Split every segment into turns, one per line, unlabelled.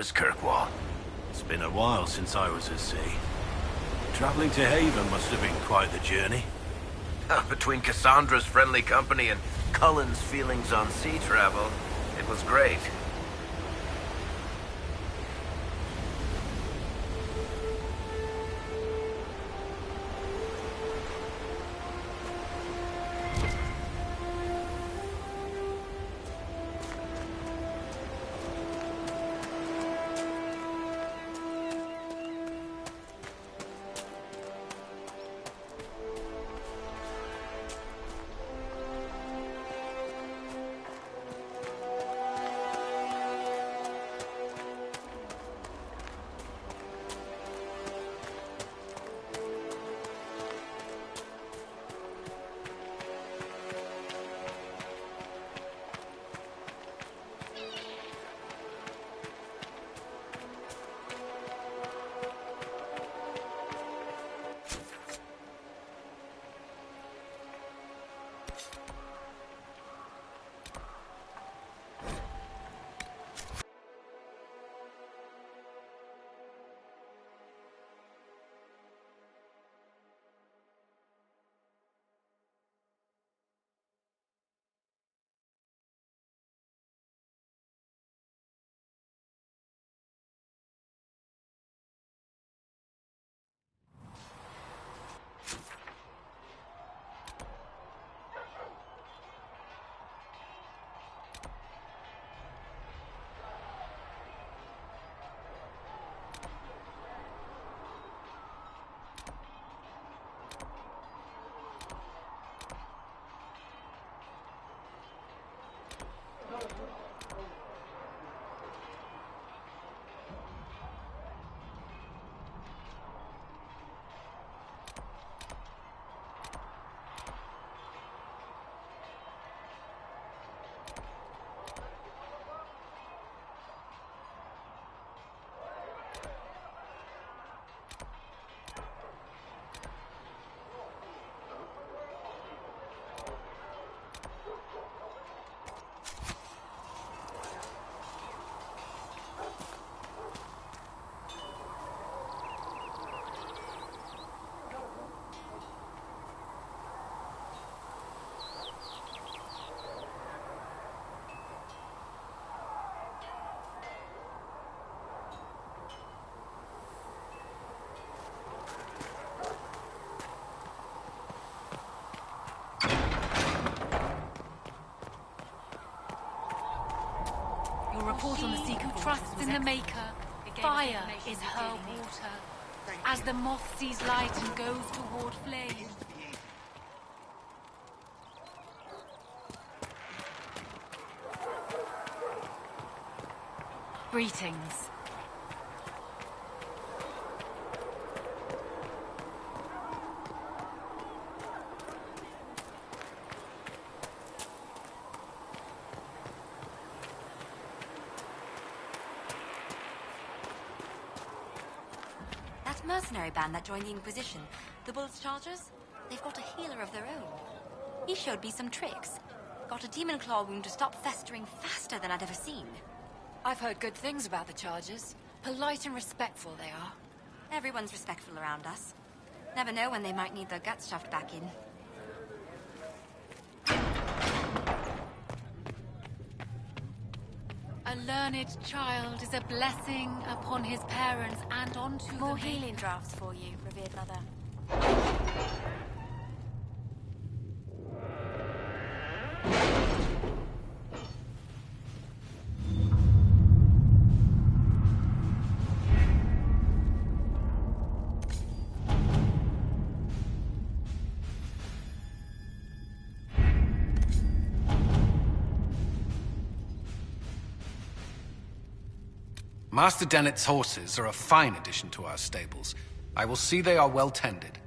is Kirkwall? It's been a while since I was at sea. Traveling to Haven must have been quite the journey.
Between Cassandra's friendly company and Cullen's feelings on sea travel, it was great.
Report on the sea who trusts in the Maker. Fire is her water. As the moth sees light and goes toward flame. Greetings.
Mercenary band that joined the Inquisition, the Bull's Chargers, they've got a healer of their own. He showed me some tricks. Got a demon claw wound to stop festering faster than I'd ever seen.
I've heard good things about the Chargers. Polite and respectful they are.
Everyone's respectful around us. Never know when they might need their guts shoved back in.
A learned child is a blessing upon his parents and onto
More
the
healing drafts for you, revered mother.
Master Dennett's horses are a fine addition to our stables. I will see they are well tended.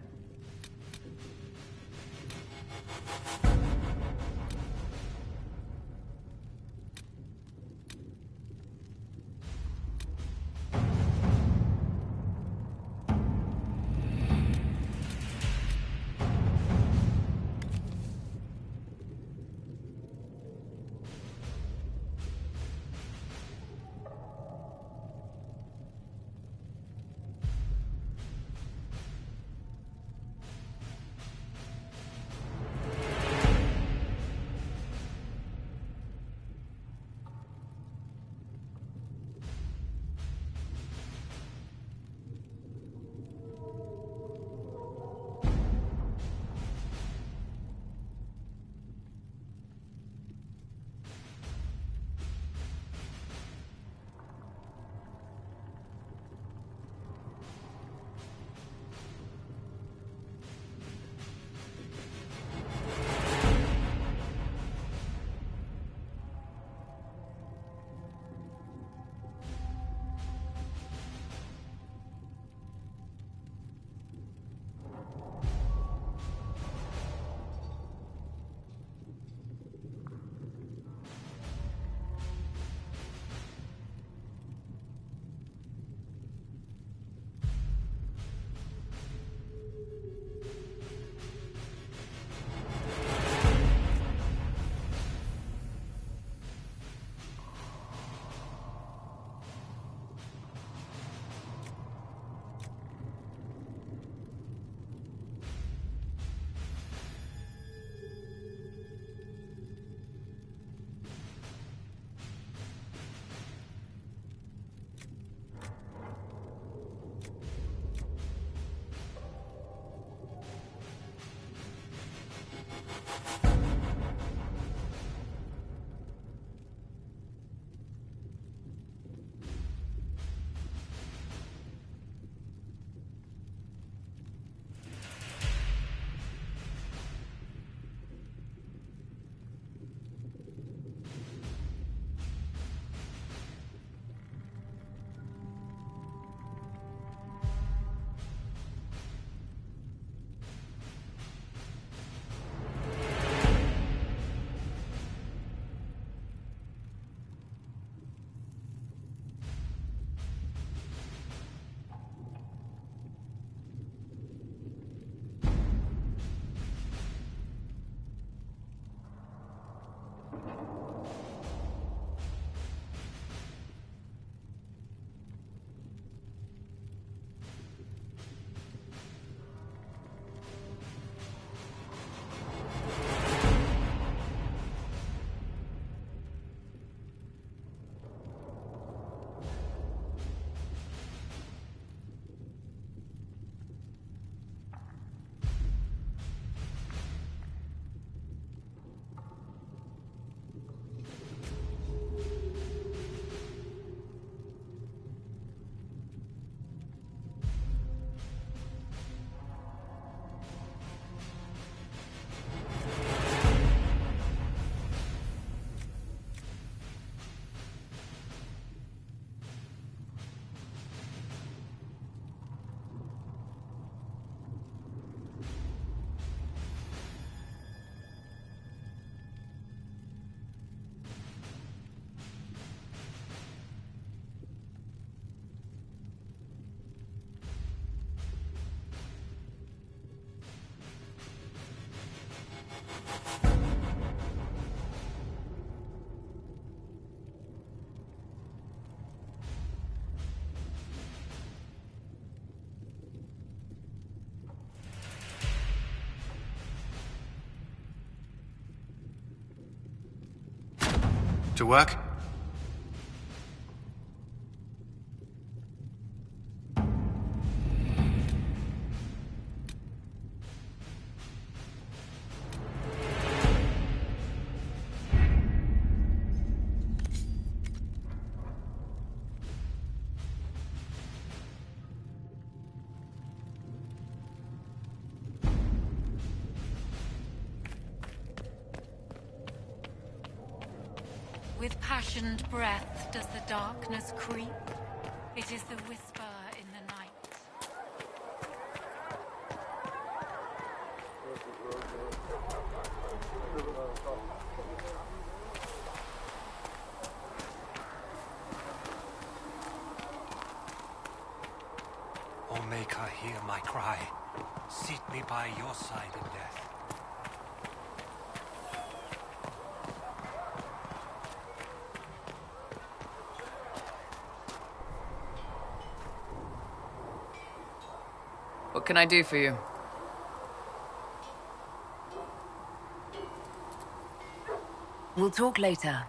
To work?
With passioned breath does the darkness creep. It is the whisper in the night.
O Maker, hear my cry. Seat me by your side in death.
What can I do for you?
We'll talk later.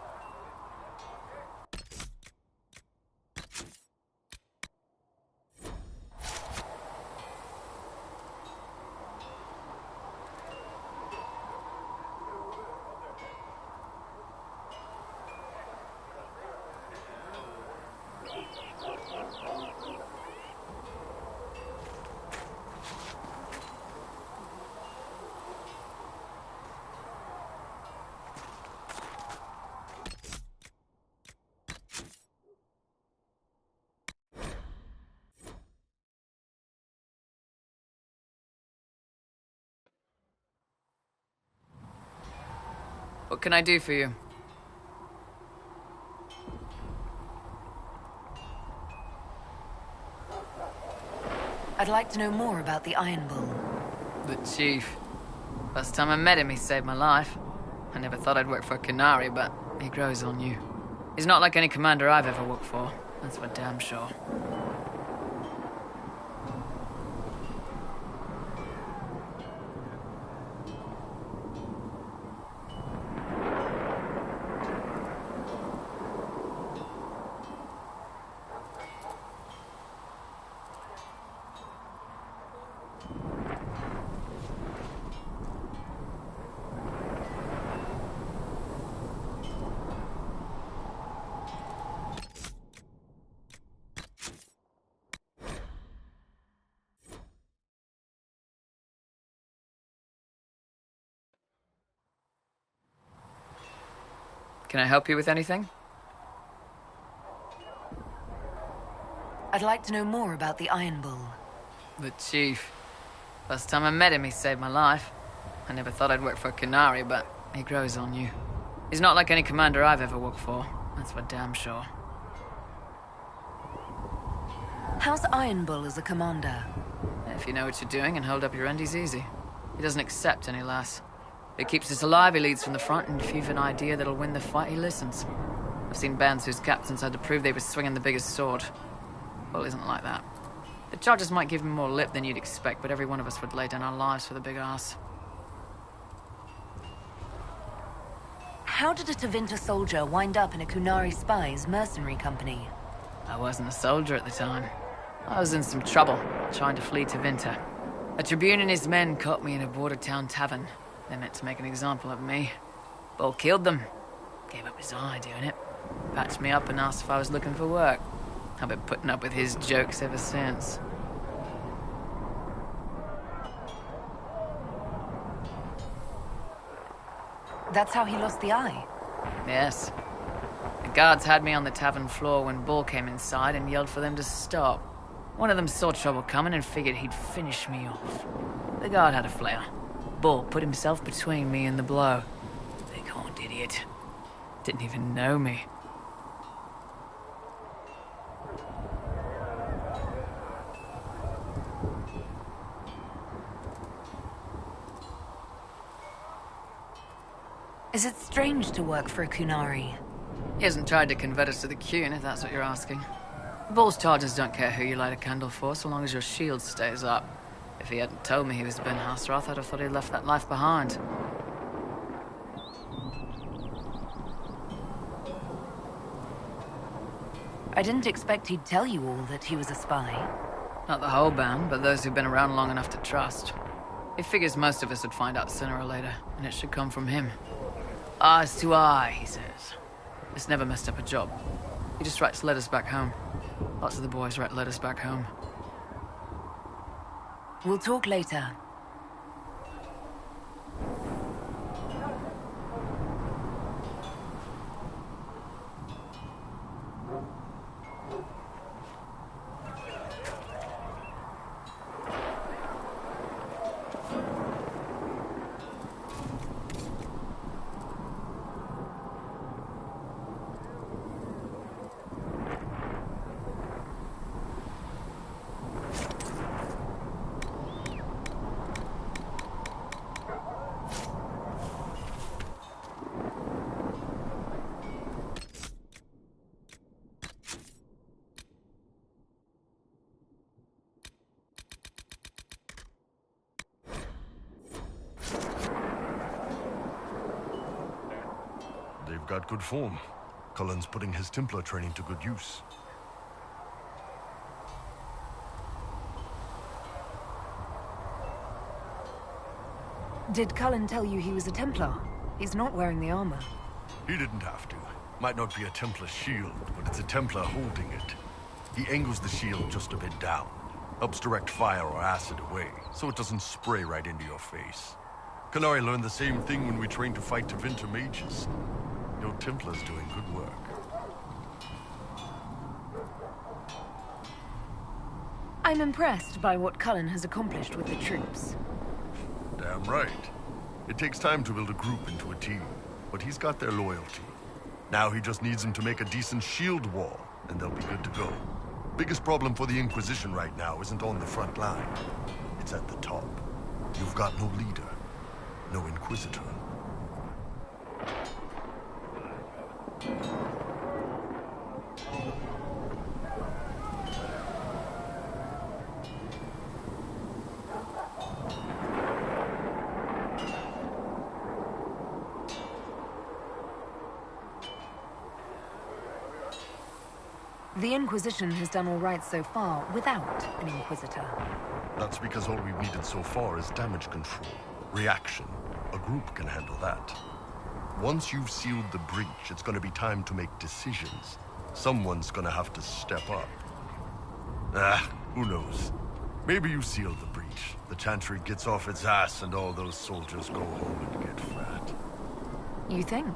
What can I do for you?
I'd like to know more about the Iron Bull.
The chief. First time I met him, he saved my life. I never thought I'd work for a canary, but he grows on you. He's not like any commander I've ever worked for. That's for damn sure. Can I help you with anything?
I'd like to know more about the Iron Bull.
The chief. First time I met him, he saved my life. I never thought I'd work for a canary, but he grows on you. He's not like any commander I've ever worked for. That's for damn sure.
How's Iron Bull as a commander?
If you know what you're doing and hold up your end, he's easy. He doesn't accept any less. If he keeps us alive, he leads from the front, and if you've an idea that'll win the fight, he listens. I've seen bands whose captains had to prove they were swinging the biggest sword. Bull isn't like that. The charges might give him more lip than you'd expect, but every one of us would lay down our lives for the big ass.
How did a Tevinter soldier wind up in a Kunari spy's mercenary company?
I wasn't a soldier at the time. I was in some trouble, trying to flee to Winter. A tribune and his men caught me in a border town tavern. They meant to make an example of me. Bull killed them. Gave up his eye doing it. Patched me up and asked if I was looking for work. I've been putting up with his jokes ever since.
That's how he lost the eye?
Yes. The guards had me on the tavern floor when Bull came inside and yelled for them to stop. One of them saw trouble coming and figured he'd finish me off. The guard had a flare. Bull put himself between me and the blow. Big horned idiot. Didn't even know me.
Is it strange to work for a Kunari?
He hasn't tried to convert us to the Kun, if that's what you're asking. Bull's charges don't care who you light a candle for, so long as your shield stays up. If he hadn't told me he was Ben Hasroth, I'd have thought he'd left that life behind.
I didn't expect he'd tell you all that he was a spy.
Not the whole band, but those who've been around long enough to trust. He figures most of us would find out sooner or later, and it should come from him. Eyes to eye, he says. It's never messed up a job. He just writes letters back home. Lots of the boys write letters back home.
We'll talk later.
They've got good form. Cullen's putting his Templar training to good use.
Did Cullen tell you he was a Templar? He's not wearing the armor.
He didn't have to. Might not be a Templar shield, but it's a Templar holding it. He angles the shield just a bit down. Helps direct fire or acid away, so it doesn't spray right into your face. Kanale learned the same thing when we trained to fight Tevinter mages. Your Templar's doing good work.
I'm impressed by what Cullen has accomplished with the troops.
Damn right. It takes time to build a group into a team, but he's got their loyalty. Now he just needs them to make a decent shield wall, and they'll be good to go. Biggest problem for the Inquisition right now isn't on the front line. It's at the top. You've got no leader, no Inquisitor.
The Inquisition has done all right so far without an Inquisitor.
That's because all we've needed so far is damage control, reaction. A group can handle that. Once you've sealed the breach, it's gonna be time to make decisions. Someone's gonna have to step up. Who knows? Maybe you seal the breach. The Chantry gets off its ass and all those soldiers go home and get fat.
You think?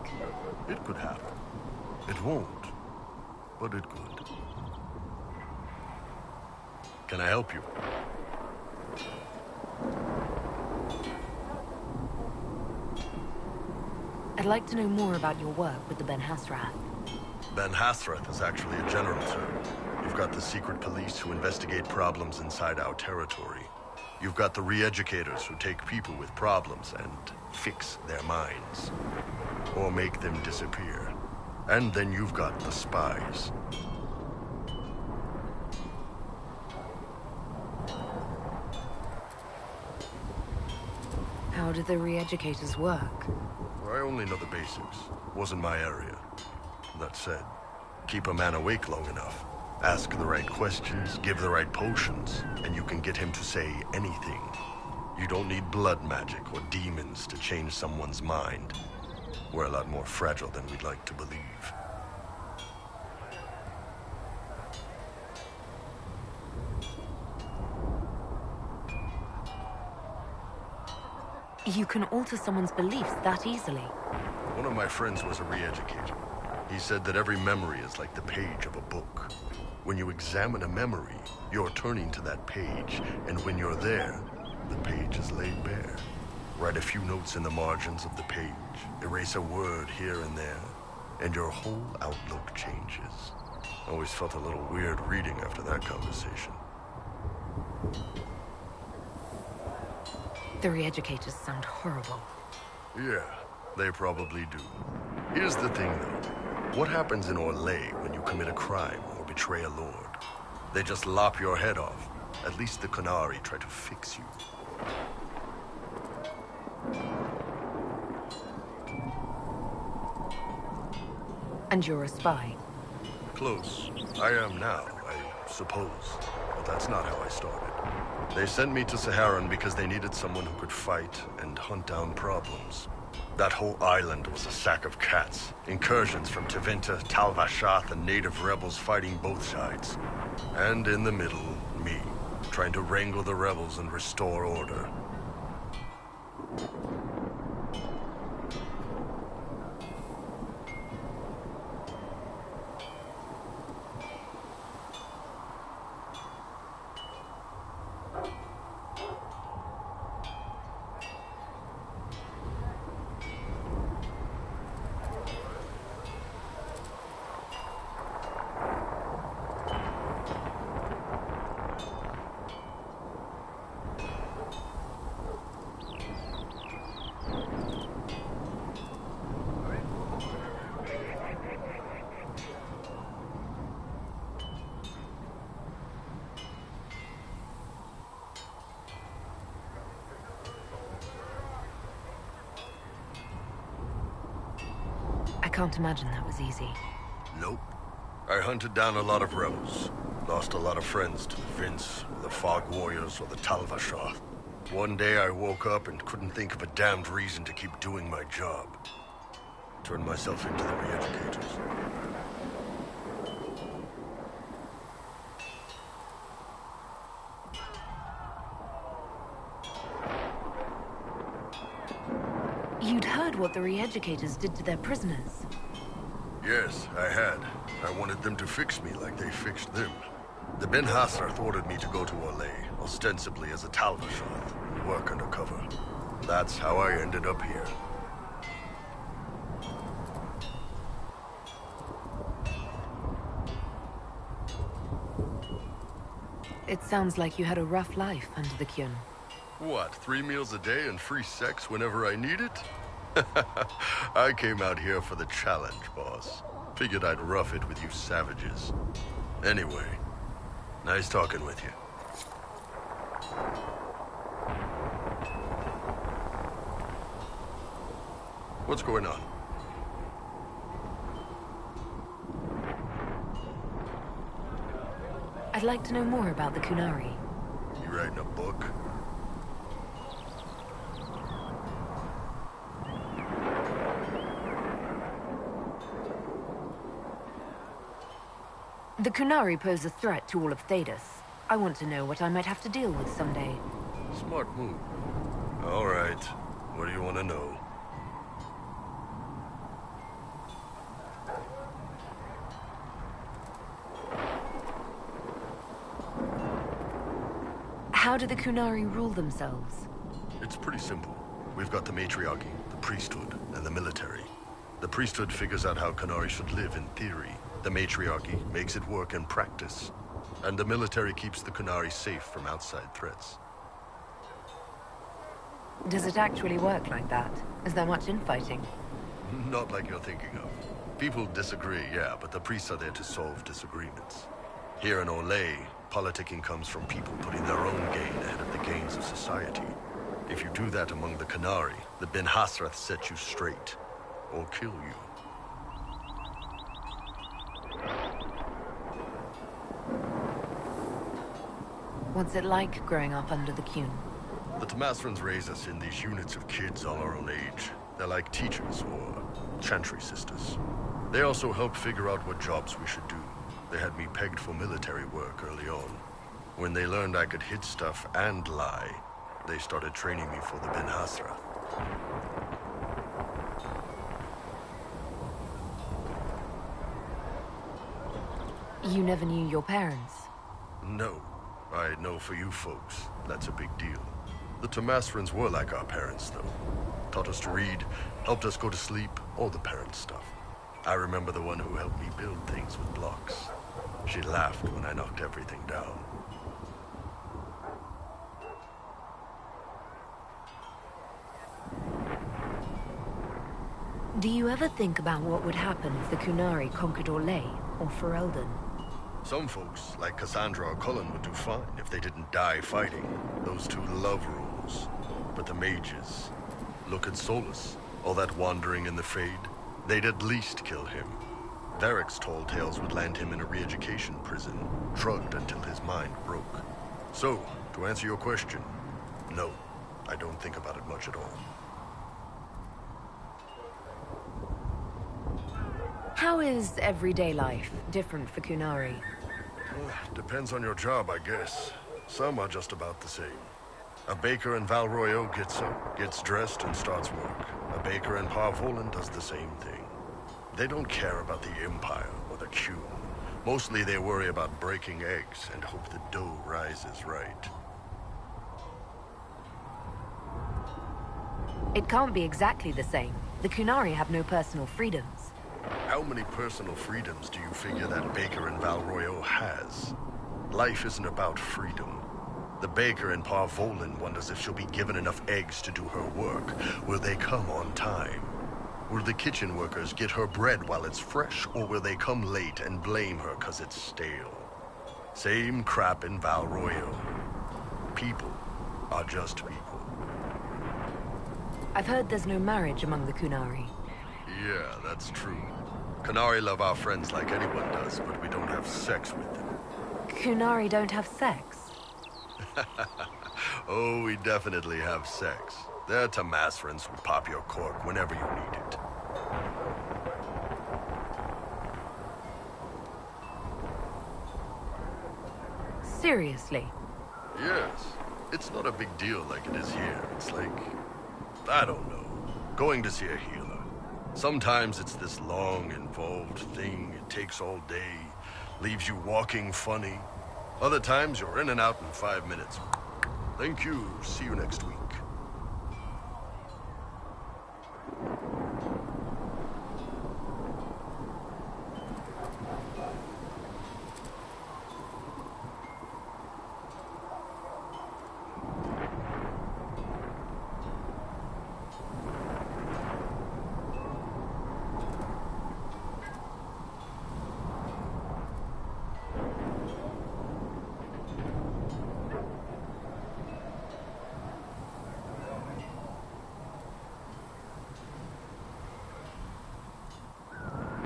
It could happen. It won't, but it could. Can I help you?
I'd like to know more about your work with the Ben Hasrath.
Ben Hasrath is actually a general term. You've got the secret police who investigate problems inside our territory. You've got the re-educators who take people with problems and fix their minds. Or make them disappear. And then you've got the spies.
How do the re-educators work?
I only know the basics. Wasn't my area. That said, keep a man awake long enough. Ask the right questions, give the right potions, and you can get him to say anything. You don't need blood magic or demons to change someone's mind. We're a lot more fragile than we'd like to believe.
You can alter someone's beliefs that easily.
One of my friends was a re-educator. He said that every memory is like the page of a book. When you examine a memory, you're turning to that page, and when you're there, the page is laid bare. Write a few notes in the margins of the page, erase a word here and there, and your whole outlook changes. Always felt a little weird reading after that conversation.
The re-educators sound horrible.
Yeah, they probably do. Here's the thing, though. What happens in Orlais when you commit a crime or betray a lord? They just lop your head off. At least the kanale try to fix you.
And you're a spy.
Close. I am now, I suppose. But that's not how I started. They sent me to Saharan because they needed someone who could fight and hunt down problems. That whole island was a sack of cats. Incursions from Tevinter, Tal-Vashath, and native rebels fighting both sides. And in the middle, me, trying to wrangle the rebels and restore order.
I can't imagine that was easy.
Nope. I hunted down a lot of rebels. Lost a lot of friends to the Vince, the Fog Warriors, or the Tal-Vashath. One day I woke up and couldn't think of a damned reason to keep doing my job. Turned myself into the re-educators.
You'd heard what the re-educators did to their prisoners.
Yes, I had. I wanted them to fix me like they fixed them. The Ben Hasrath ordered me to go to Orlais, ostensibly as a Tal-Vashath, and work undercover. That's how I ended up here.
It sounds like you had a rough life under the Kyun.
What, 3 meals a day and free sex whenever I need it? I came out here for the challenge, boss. Figured I'd rough it with you savages. Anyway, nice talking with you. What's going on?
I'd like to know more about the Kunari.
You writing a book?
The Kunari pose a threat to all of Thedas. I want to know what I might have to deal with someday.
Smart move. All right. What do you want to know?
How do the Kunari rule themselves?
It's pretty simple. We've got the matriarchy, the priesthood, and the military. The priesthood figures out how Kunari should live in theory. The matriarchy makes it work in practice. And the military keeps the Kunari safe from outside threats.
Does it actually work like that? Is there much infighting?
Not like you're thinking of. People disagree, yeah, but the priests are there to solve disagreements. Here in Orlais, politicking comes from people putting their own gain ahead of the gains of society. If you do that among the Kunari, the Ben Hasrath set you straight. Or kill you.
What's it like growing up under the Kyun?
The Tamasrans raise us in these units of kids all our own age. They're like teachers or chantry sisters. They also help figure out what jobs we should do. They had me pegged for military work early on. When they learned I could hit stuff and lie, they started training me for the Ben Hasrath.
You never knew your parents?
No. I know for you folks, that's a big deal. The Tamasrans were like our parents, though. Taught us to read, helped us go to sleep, all the parent stuff. I remember the one who helped me build things with blocks. She laughed when I knocked everything down.
Do you ever think about what would happen if the Kunari conquered Orlais or Ferelden?
Some folks, like Cassandra or Cullen, would do fine if they didn't die fighting. Those two love rules. But the mages... Look at Solus. All that wandering in the Fade. They'd at least kill him. Varric's tall tales would land him in a re-education prison, drugged until his mind broke. So, to answer your question, no, I don't think about it much at all.
How is everyday life different for Kunari?
Depends on your job, I guess. Some are just about the same. A baker in Valroyo gets up, gets dressed, and starts work. A baker in Parvolan does the same thing. They don't care about the Empire or the Qun. Mostly they worry about breaking eggs and hope the dough rises right.
It can't be exactly the same. The Kunari have no personal freedoms.
How many personal freedoms do you figure that baker in Valroyo has? Life isn't about freedom. The baker in Parvolan wonders if she'll be given enough eggs to do her work. Will they come on time? Will the kitchen workers get her bread while it's fresh, or will they come late and blame her 'cause it's stale? Same crap in Valroyo. People are just people.
I've heard there's no marriage among the Kunari.
Yeah, that's true. Kanari love our friends like anyone does, but we don't have sex with them.
Kunari don't have sex?
Oh, we definitely have sex. They're Tamasrans who pop your cork whenever you need it.
Seriously?
Yes. It's not a big deal like it is here. It's like, I don't know, going to see a healer. Sometimes it's this long, involved thing. It takes all day, leaves you walking funny. Other times you're in and out in 5 minutes. Thank you. See you next week.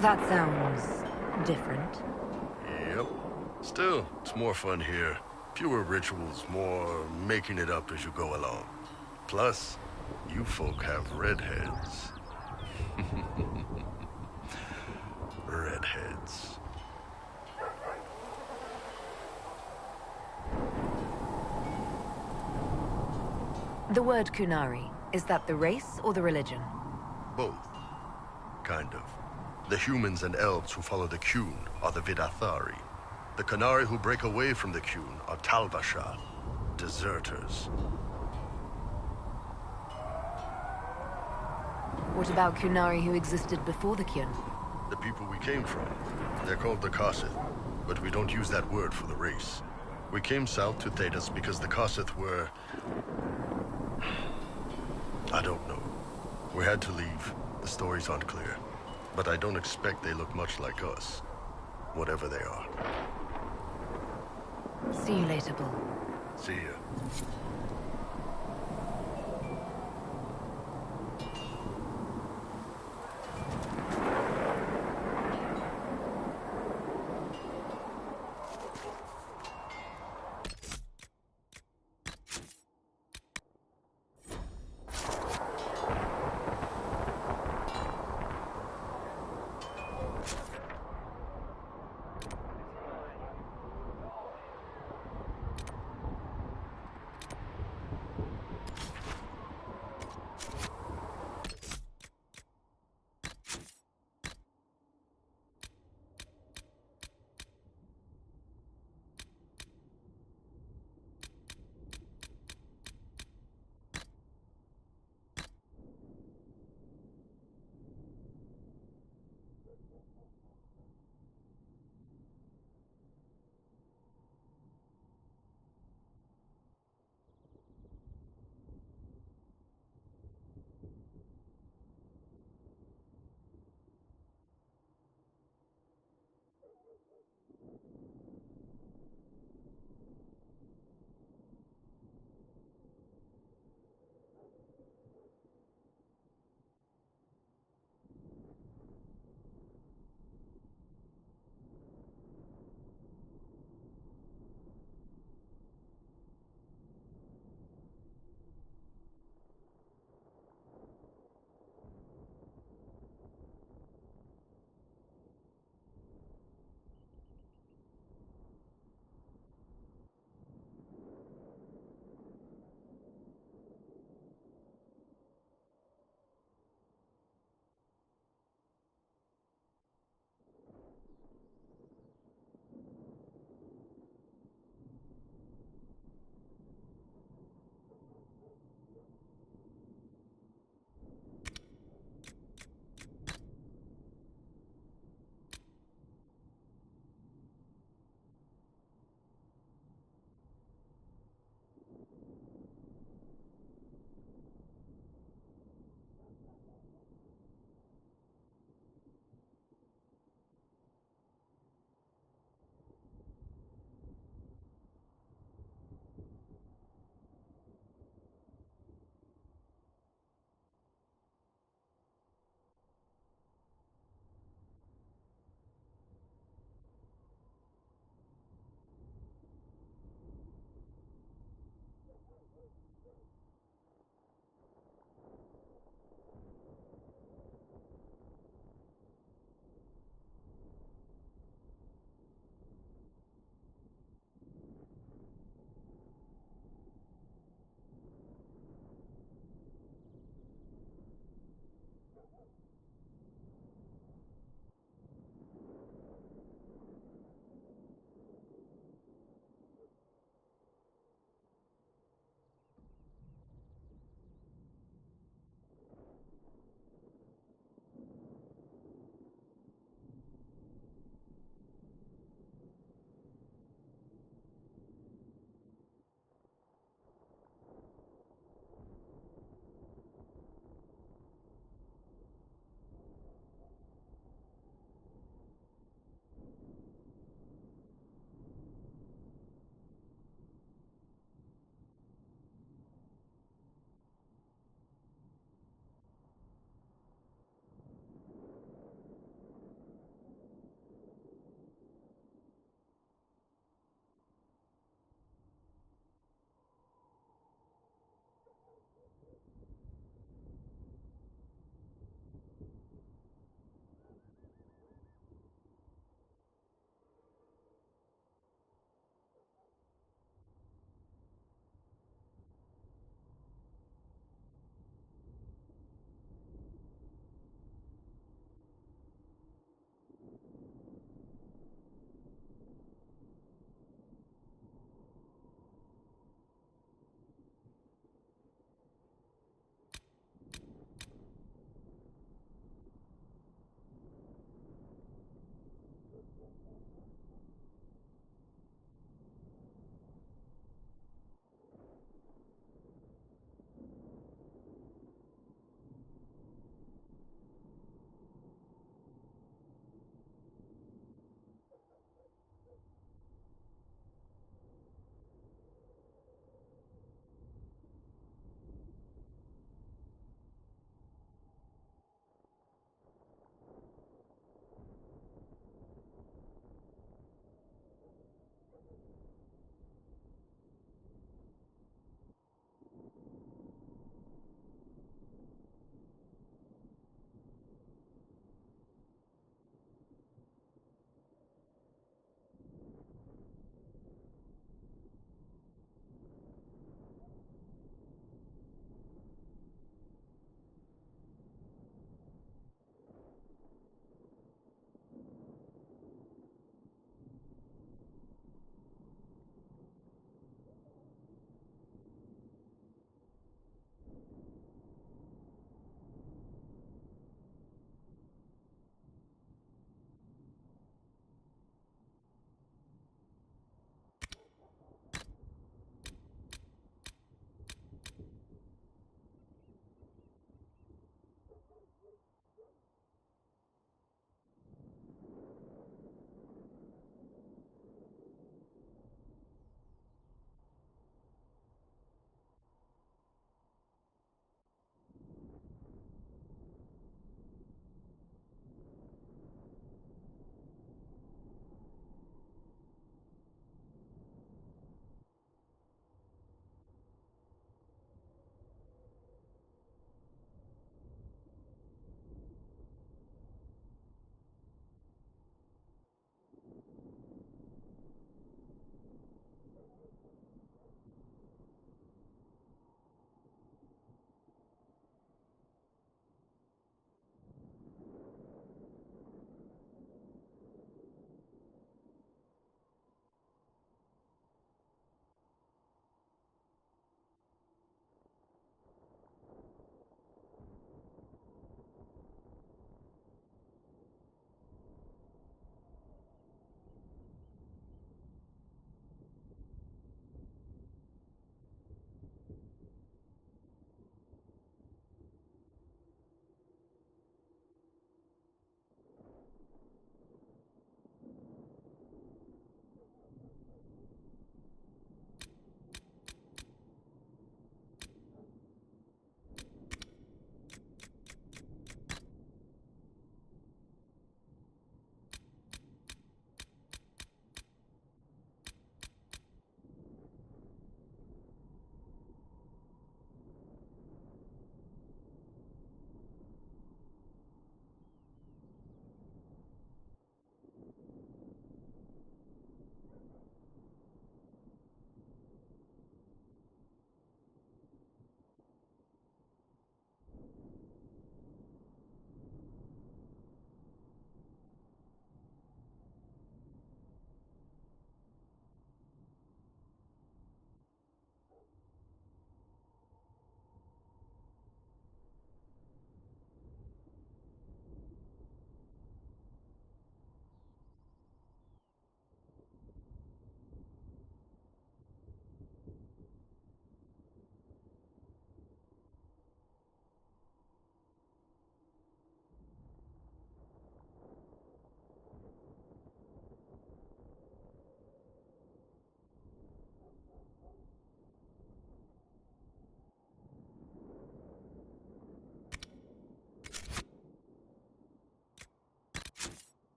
That sounds different.
Yep. Still, it's more fun here. Fewer rituals, more making it up as you go along. Plus, you folk have redheads. Redheads.
The word Kunari, is that the race or the religion?
Both. Kind of. The humans and elves who follow the Qun are the Vidathari. The Kanari who break away from the Qun are Talvasha, deserters.
What about Kunari who existed before the Qun?
The people we came from. They're called the Kasith, but we don't use that word for the race. We came south to Thedas because the Kasith were... I don't know. We had to leave. The stories aren't clear. But I don't expect they look much like us. Whatever they are.
See you later, Bull.
See ya.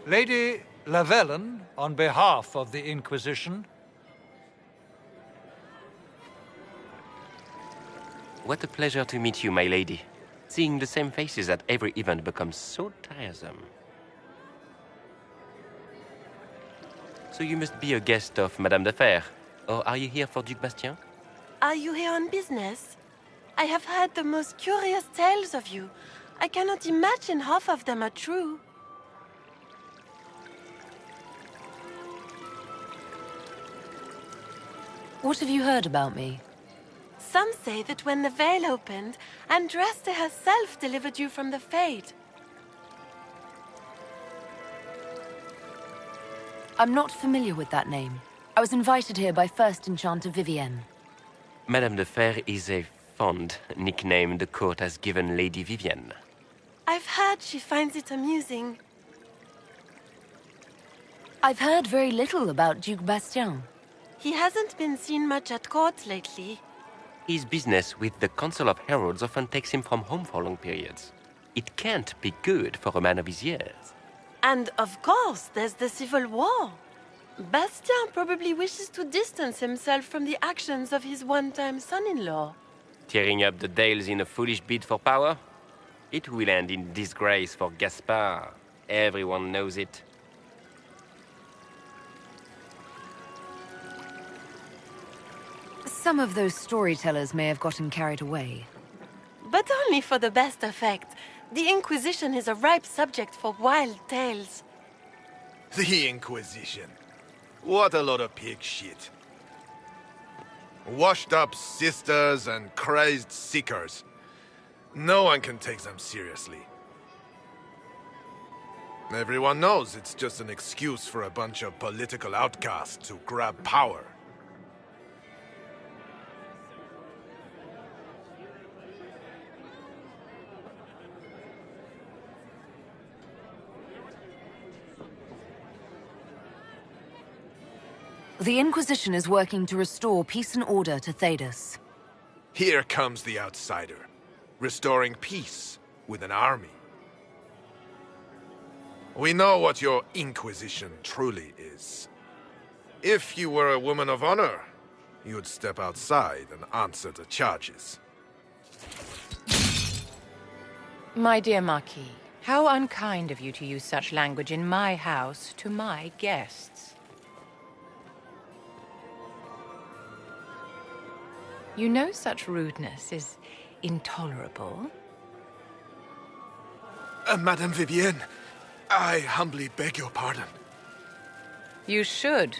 Lady Lavellen, on behalf of the Inquisition.
What a pleasure to meet you, my lady. Seeing the same faces at every event becomes so tiresome. So you must be a guest of Madame de Fer, or are you here for Duc Bastien?
Are you here on business? I have heard the most curious tales of you. I cannot imagine half of them are true.
What have you heard about me?
Some say that when the veil opened, Andraste herself delivered you from the Fade.
I'm not familiar with that name. I was invited here by First Enchanter Vivienne.
Madame de Fer is a fond nickname the court has given Lady Vivienne.
I've heard she finds it amusing.
I've heard very little about Duc Bastien.
He hasn't been seen much at court lately.
His business with the Council of Heralds often takes him from home for long periods. It can't be good for a man of his years.
And of course, there's the civil war. Bastien probably wishes to distance himself from the actions of his one-time son-in-law.
Tearing up the Dales in a foolish bid for power? It will end in disgrace for Gaspard. Everyone knows it.
Some of those storytellers may have gotten carried away.
But only for the best effect. The Inquisition is a ripe subject for wild tales.
The Inquisition. What a lot of pig shit. Washed-up sisters and crazed seekers. No one can take them seriously. Everyone knows it's just an excuse for a bunch of political outcasts to grab power.
The Inquisition is working to restore peace and order to Thedas.
Here comes the outsider, restoring peace with an army. We know what your Inquisition truly is. If you were a woman of honor, you would step outside and answer the charges.
My dear Marquis, how unkind of you to use such language in my house to my guests. You know such rudeness is intolerable.
Madame Vivienne, I humbly beg your pardon.
You should.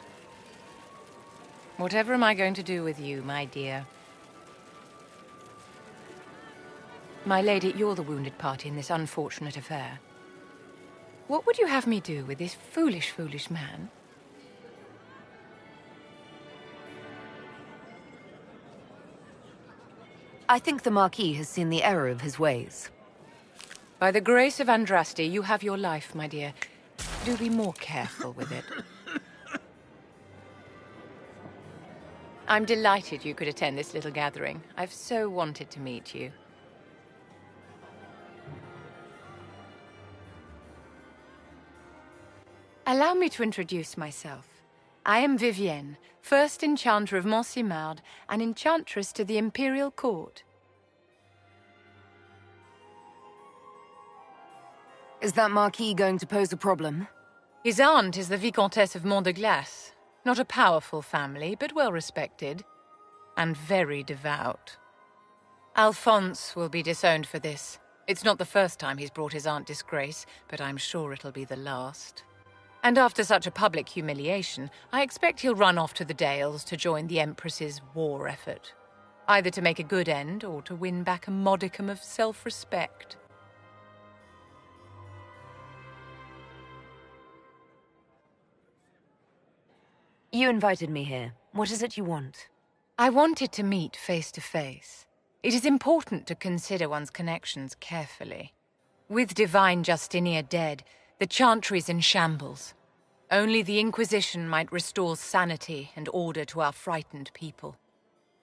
Whatever am I going to do with you, my dear? My lady, you're the wounded party in this unfortunate affair. What would you have me do with this foolish, foolish man?
I think the Marquis has seen the error of his ways.
By the grace of Andraste, you have your life, my dear. Do be more careful with it. I'm delighted you could attend this little gathering. I've so wanted to meet you. Allow me to introduce myself. I am Vivienne, first enchanter of Montsimard and enchantress to the Imperial Court.
Is that Marquis going to pose a problem?
His aunt is the Vicomtesse of Mont de Glace. Not a powerful family, but well respected. And very devout. Alphonse will be disowned for this. It's not the first time he's brought his aunt disgrace, but I'm sure it'll be the last. And after such a public humiliation, I expect he'll run off to the Dales to join the Empress's war effort. Either to make a good end, or to win back a modicum of self-respect.
You invited me here. What is it you want?
I wanted to meet face to face. It is important to consider one's connections carefully. With Divine Justinia dead, the Chantry's in shambles. Only the Inquisition might restore sanity and order to our frightened people.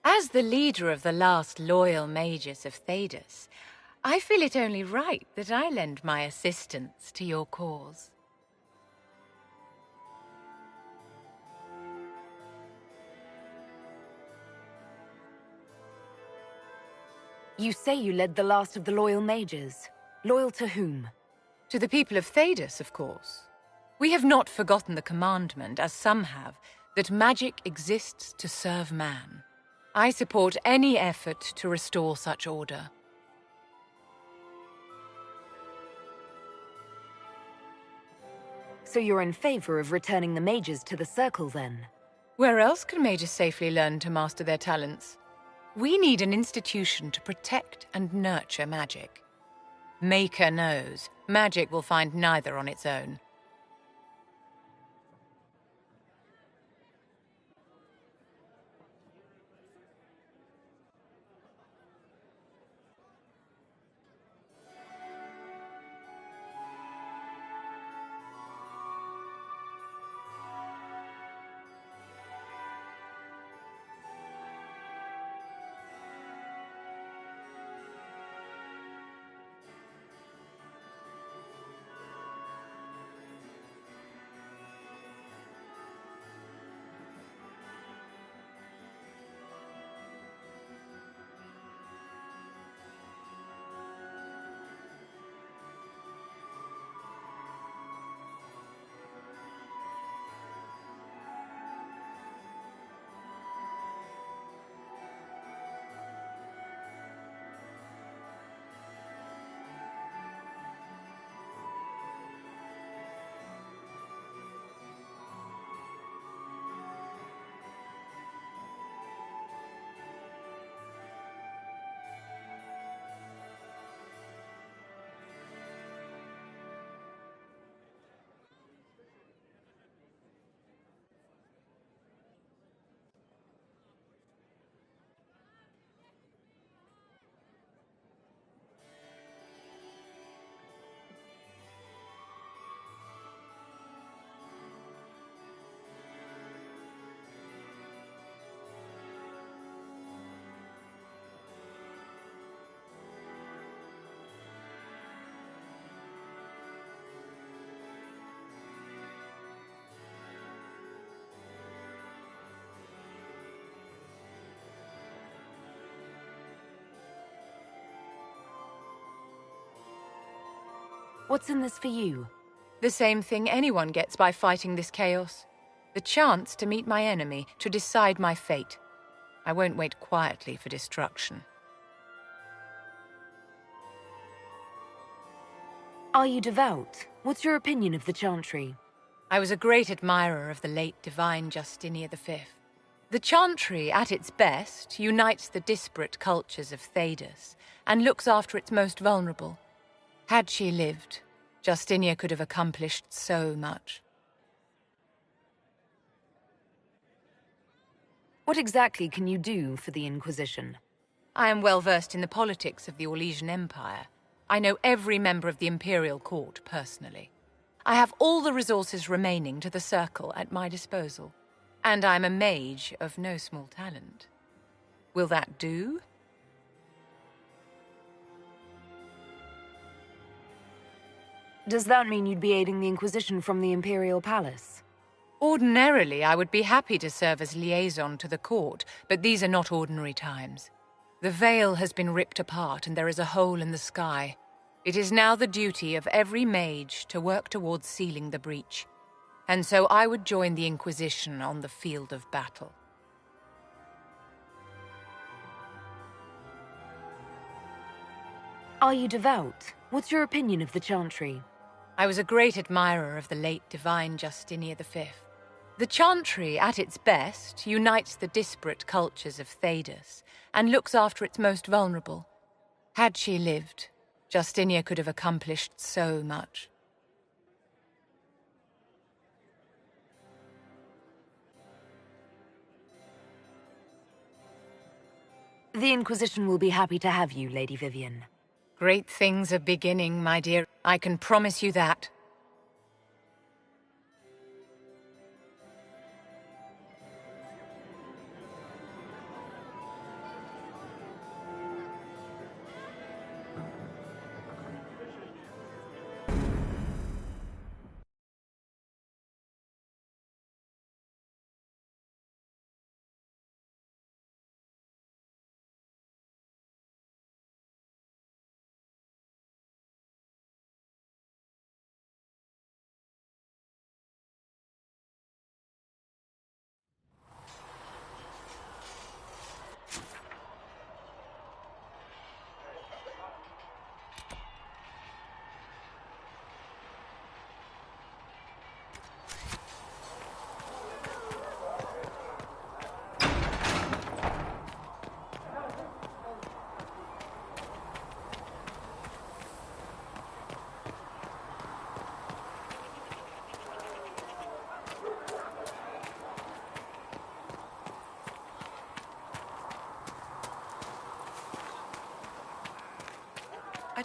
As the leader of the last loyal mages of Thedas, I feel it only right that I lend my assistance to your cause.
You say you led the last of the loyal mages. Loyal to whom?
To the people of Thedas, of course. We have not forgotten the commandment, as some have, that magic exists to serve man. I support any effort to restore such order.
So you're in favor of returning the mages to the Circle, then?
Where else can mages safely learn to master their talents? We need an institution to protect and nurture magic. Maker knows, magic will find neither on its own.
What's in this for you?
The same thing anyone gets by fighting this chaos. The chance to meet my enemy, to decide my fate. I won't wait quietly for destruction.
Are you devout? What's your opinion of the Chantry?
I was a great admirer of the late divine Justinia V. The Chantry, at its best, unites the disparate cultures of Thedas and looks after its most vulnerable. Had she lived, Justinia could have accomplished so much.
What exactly can you do for the Inquisition?
I am well versed in the politics of the Orlesian Empire. I know every member of the Imperial Court personally. I have all the resources remaining to the Circle at my disposal. And I'm a mage of no small talent. Will that do?
Does that mean you'd be aiding the Inquisition from the Imperial Palace?
Ordinarily, I would be happy to serve as liaison to the court, but these are not ordinary times. The veil has been ripped apart and there is a hole in the sky. It is now the duty of every mage to work towards sealing the breach. And so I would join the Inquisition on the field of battle.
Are you devout? What's your opinion of the Chantry?
I was a great admirer of the late divine Justinia V. The Chantry, at its best, unites the disparate cultures of Thedas and looks after its most vulnerable. Had she lived, Justinia could have accomplished so much.
The Inquisition will be happy to have you, Lady Vivian.
Great things are beginning, my dear. I can promise you that.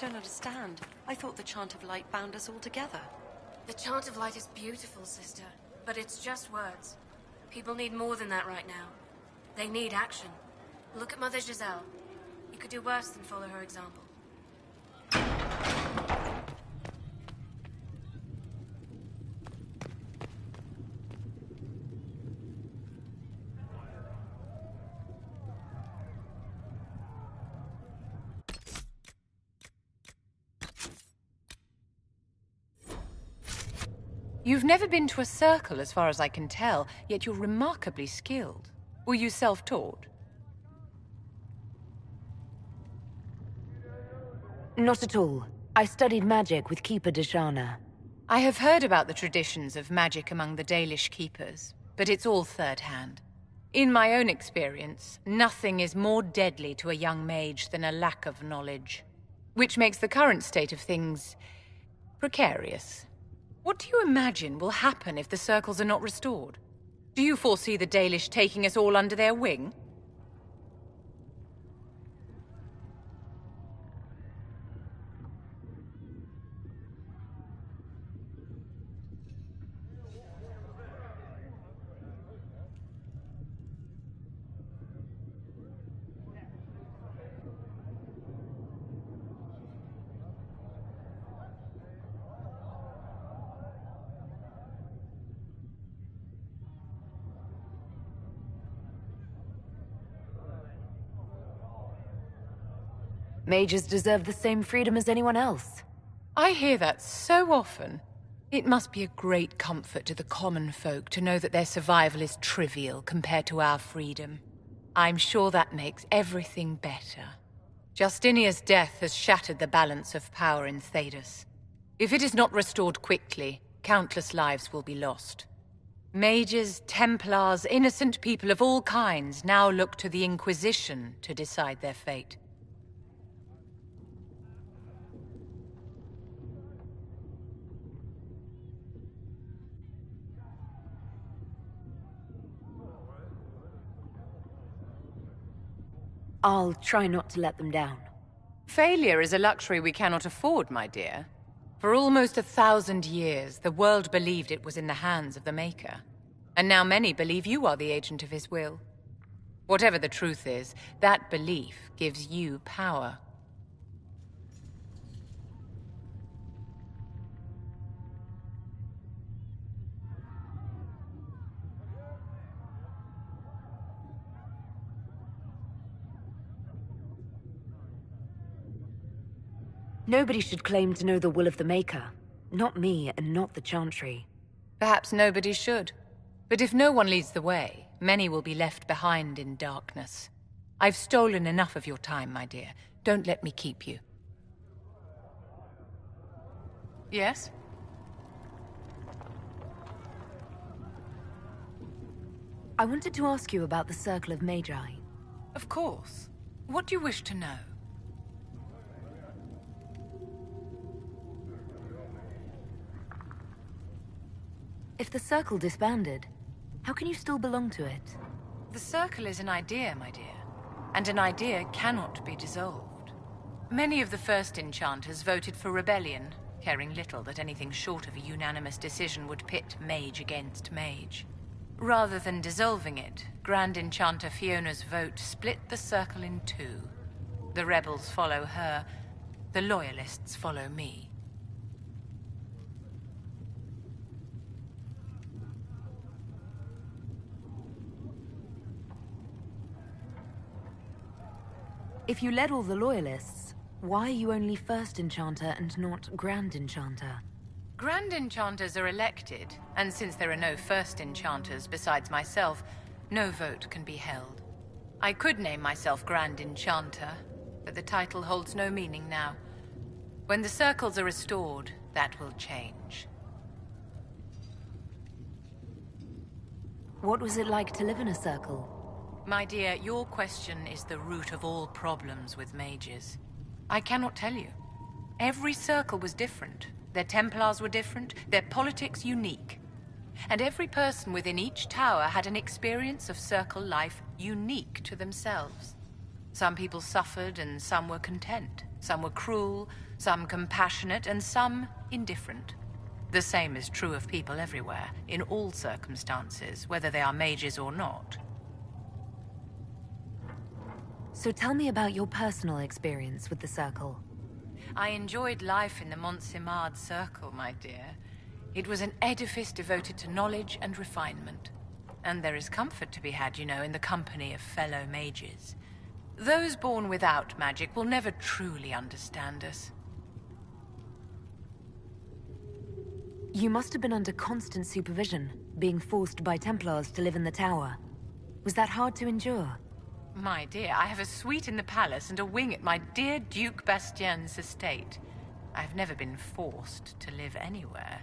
don't understand. I thought the Chant of Light bound us all together.
The Chant of Light is beautiful, sister. But it's just words. People need more than that right now. They need action. Look at Mother Giselle. You could do worse than follow her example.
You've never been to a circle, as far as I can tell, yet you're remarkably skilled. Were you self-taught?
Not at all. I studied magic with Keeper Deshana.
I have heard about the traditions of magic among the Dalish keepers, but it's all third-hand. In my own experience, nothing is more deadly to a young mage than a lack of knowledge, which makes the current state of things precarious. What do you imagine will happen if the circles are not restored? Do you foresee the Dalish taking us all under their wing?
Mages deserve the same freedom as anyone else.
I hear that so often. It must be a great comfort to the common folk to know that their survival is trivial compared to our freedom. I'm sure that makes everything better. Justinia's death has shattered the balance of power in Thedas. If it is not restored quickly, countless lives will be lost. Mages, Templars, innocent people of all kinds now look to the Inquisition to decide their fate.
I'll try not to let them down.
Failure is a luxury we cannot afford, my dear. For almost 1,000 years, the world believed it was in the hands of the Maker. And now many believe you are the agent of his will. Whatever the truth is, that belief gives you power.
Nobody should claim to know the will of the Maker. Not me, and not the Chantry.
Perhaps nobody should. But if no one leads the way, many will be left behind in darkness. I've stolen enough of your time, my dear. Don't let me keep you. Yes?
I wanted to ask you about the Circle of Magi.
Of course. What do you wish to know?
If the Circle disbanded, how can you still belong to it?
The Circle is an idea, my dear. And an idea cannot be dissolved. Many of the first enchanters voted for rebellion, caring little that anything short of a unanimous decision would pit mage against mage. Rather than dissolving it, Grand Enchanter Fiona's vote split the Circle in two. The rebels follow her, the loyalists follow me.
If you led all the Loyalists, why are you only First Enchanter and not Grand Enchanter?
Grand Enchanters are elected, and since there are no First Enchanters besides myself, no vote can be held. I could name myself Grand Enchanter, but the title holds no meaning now. When the circles are restored, that will change.
What was it like to live in a circle?
My dear, your question is the root of all problems with mages. I cannot tell you. Every circle was different. Their Templars were different, their politics unique. And every person within each tower had an experience of circle life unique to themselves. Some people suffered and some were content. Some were cruel, some compassionate, and some indifferent. The same is true of people everywhere, in all circumstances, whether they are mages or not.
So tell me about your personal experience with the Circle.
I enjoyed life in the Montsimard Circle, my dear. It was an edifice devoted to knowledge and refinement. And there is comfort to be had, you know, in the company of fellow mages. Those born without magic will never truly understand us.
You must have been under constant supervision, being forced by Templars to live in the tower. Was that hard to endure?
My dear, I have a suite in the palace and a wing at my dear Duke Bastien's estate. I have never been forced to live anywhere.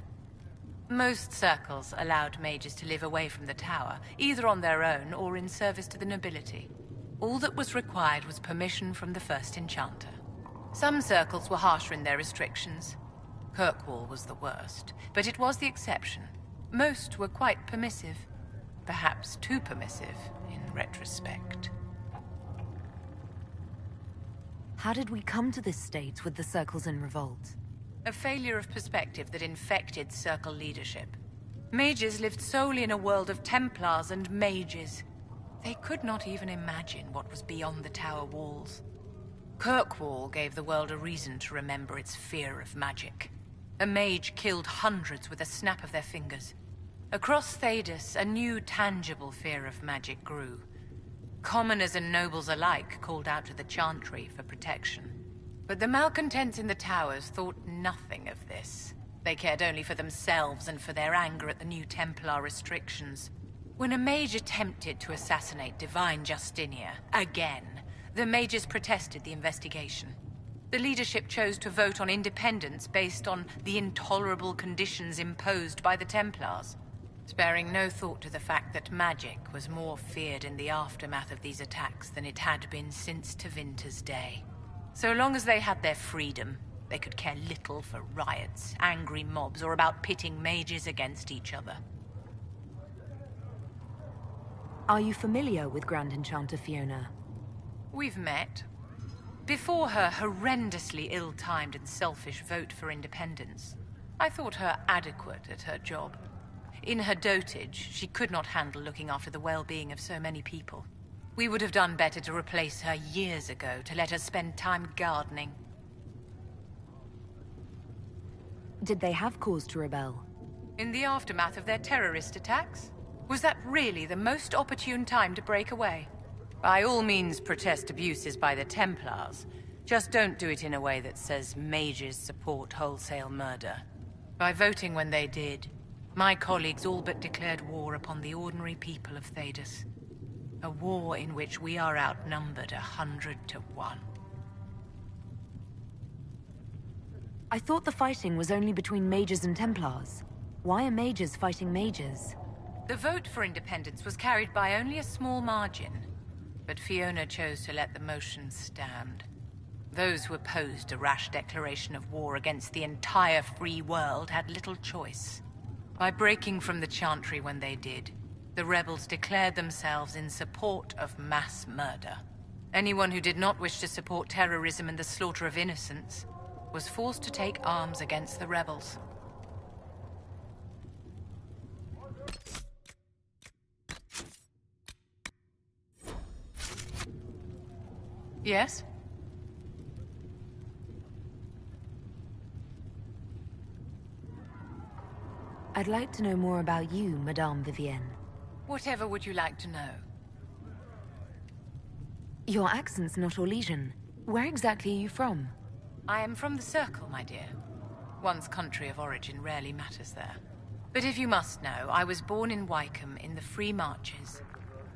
Most circles allowed mages to live away from the tower, either on their own or in service to the nobility. All that was required was permission from the first enchanter. Some circles were harsher in their restrictions. Kirkwall was the worst, but it was the exception. Most were quite permissive. Perhaps too permissive, in retrospect.
How did we come to this state with the circles in revolt?
A failure of perspective that infected Circle leadership. Mages lived solely in a world of Templars and mages. They could not even imagine what was beyond the tower walls. Kirkwall gave the world a reason to remember its fear of magic. A mage killed hundreds with a snap of their fingers. Across Thedas, a new tangible fear of magic grew. Commoners and nobles alike called out to the Chantry for protection. But the malcontents in the towers thought nothing of this. They cared only for themselves and for their anger at the new Templar restrictions. When a mage attempted to assassinate Divine Justinia, again, the mages protested the investigation. The leadership chose to vote on independence based on the intolerable conditions imposed by the Templars, sparing no thought to the fact that magic was more feared in the aftermath of these attacks than it had been since Tevinter's day. So long as they had their freedom, they could care little for riots, angry mobs, or about pitting mages against each other.
Are you familiar with Grand Enchanter Fiona?
We've met. Before her horrendously ill-timed and selfish vote for independence, I thought her adequate at her job. In her dotage, she could not handle looking after the well-being of so many people. We would have done better to replace her years ago, to let her spend time gardening.
Did they have cause to rebel?
In the aftermath of their terrorist attacks? Was that really the most opportune time to break away? By all means protest abuses by the Templars. Just don't do it in a way that says mages support wholesale murder. By voting when they did, my colleagues all but declared war upon the ordinary people of Thedas. A war in which we are outnumbered 100 to 1.
I thought the fighting was only between mages and Templars. Why are mages fighting mages?
The vote for independence was carried by only a small margin, but Fiona chose to let the motion stand. Those who opposed a rash declaration of war against the entire free world had little choice. By breaking from the Chantry when they did, the rebels declared themselves in support of mass murder. Anyone who did not wish to support terrorism and the slaughter of innocents was forced to take arms against the rebels. Yes?
I'd like to know more about you, Madame Vivienne.
Whatever would you like to know?
Your accent's not Orlesian. Where exactly are you from?
I am from the Circle, my dear. One's country of origin rarely matters there. But if you must know, I was born in Wycombe in the Free Marches.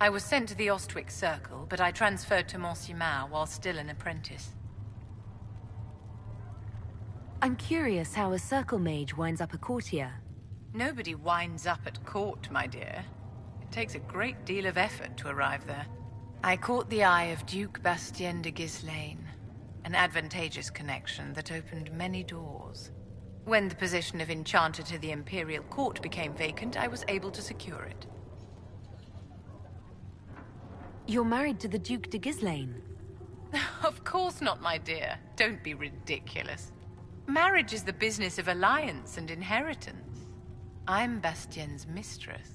I was sent to the Ostwick Circle, but I transferred to Montsimard while still an apprentice.
I'm curious how a Circle mage winds up a courtier.
Nobody winds up at court, my dear. It takes a great deal of effort to arrive there. I caught the eye of Duke Bastien de Ghislaine, an advantageous connection that opened many doors. When the position of Enchanter to the Imperial Court became vacant, I was able to secure it.
You're married to the Duke de Ghislaine?
Of course not, my dear. Don't be ridiculous. Marriage is the business of alliance and inheritance. I'm Bastien's mistress.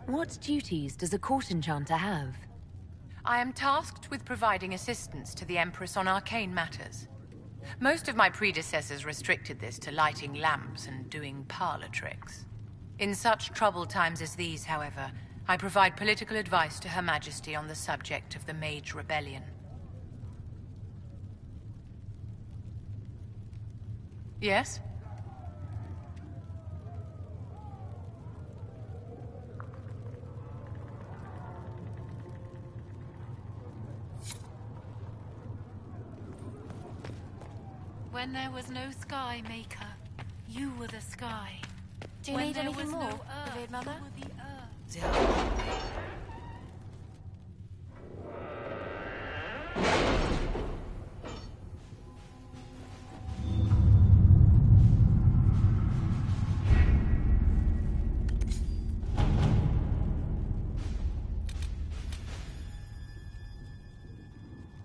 What duties does a court enchanter have?
I am tasked with providing assistance to the Empress on arcane matters. Most of my predecessors restricted this to lighting lamps and doing parlor tricks. In such troubled times as these, however, I provide political advice to Her Majesty on the subject of the Mage Rebellion. Yes?
When there was no sky, Maker, you were the sky.
Do you
When
need
there
anything
was
more,
no earth,
Revered Mother?
you were the earth.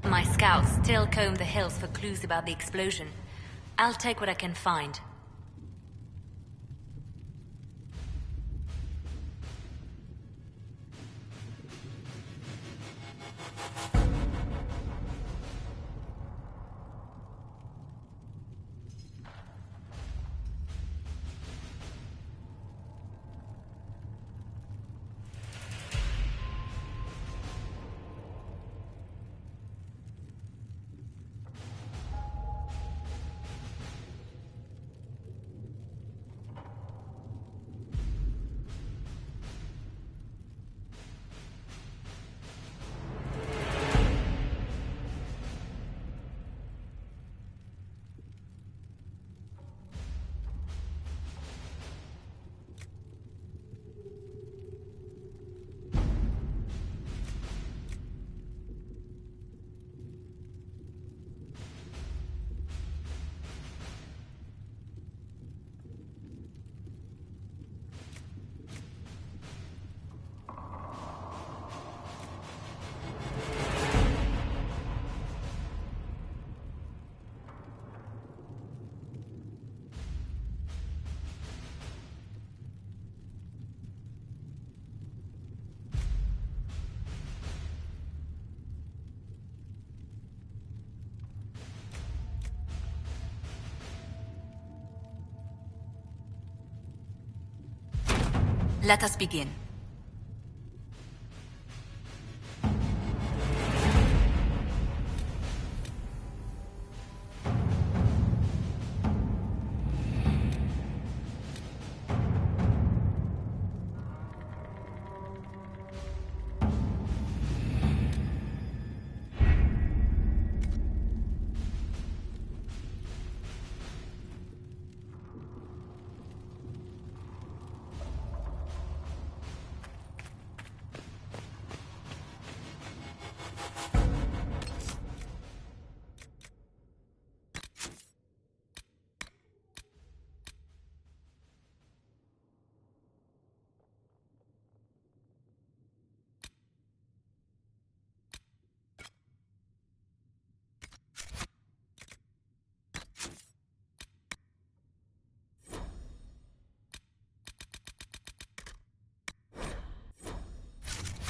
My scouts still comb the hills for clues about the explosion. I'll take what I can find. Let us begin.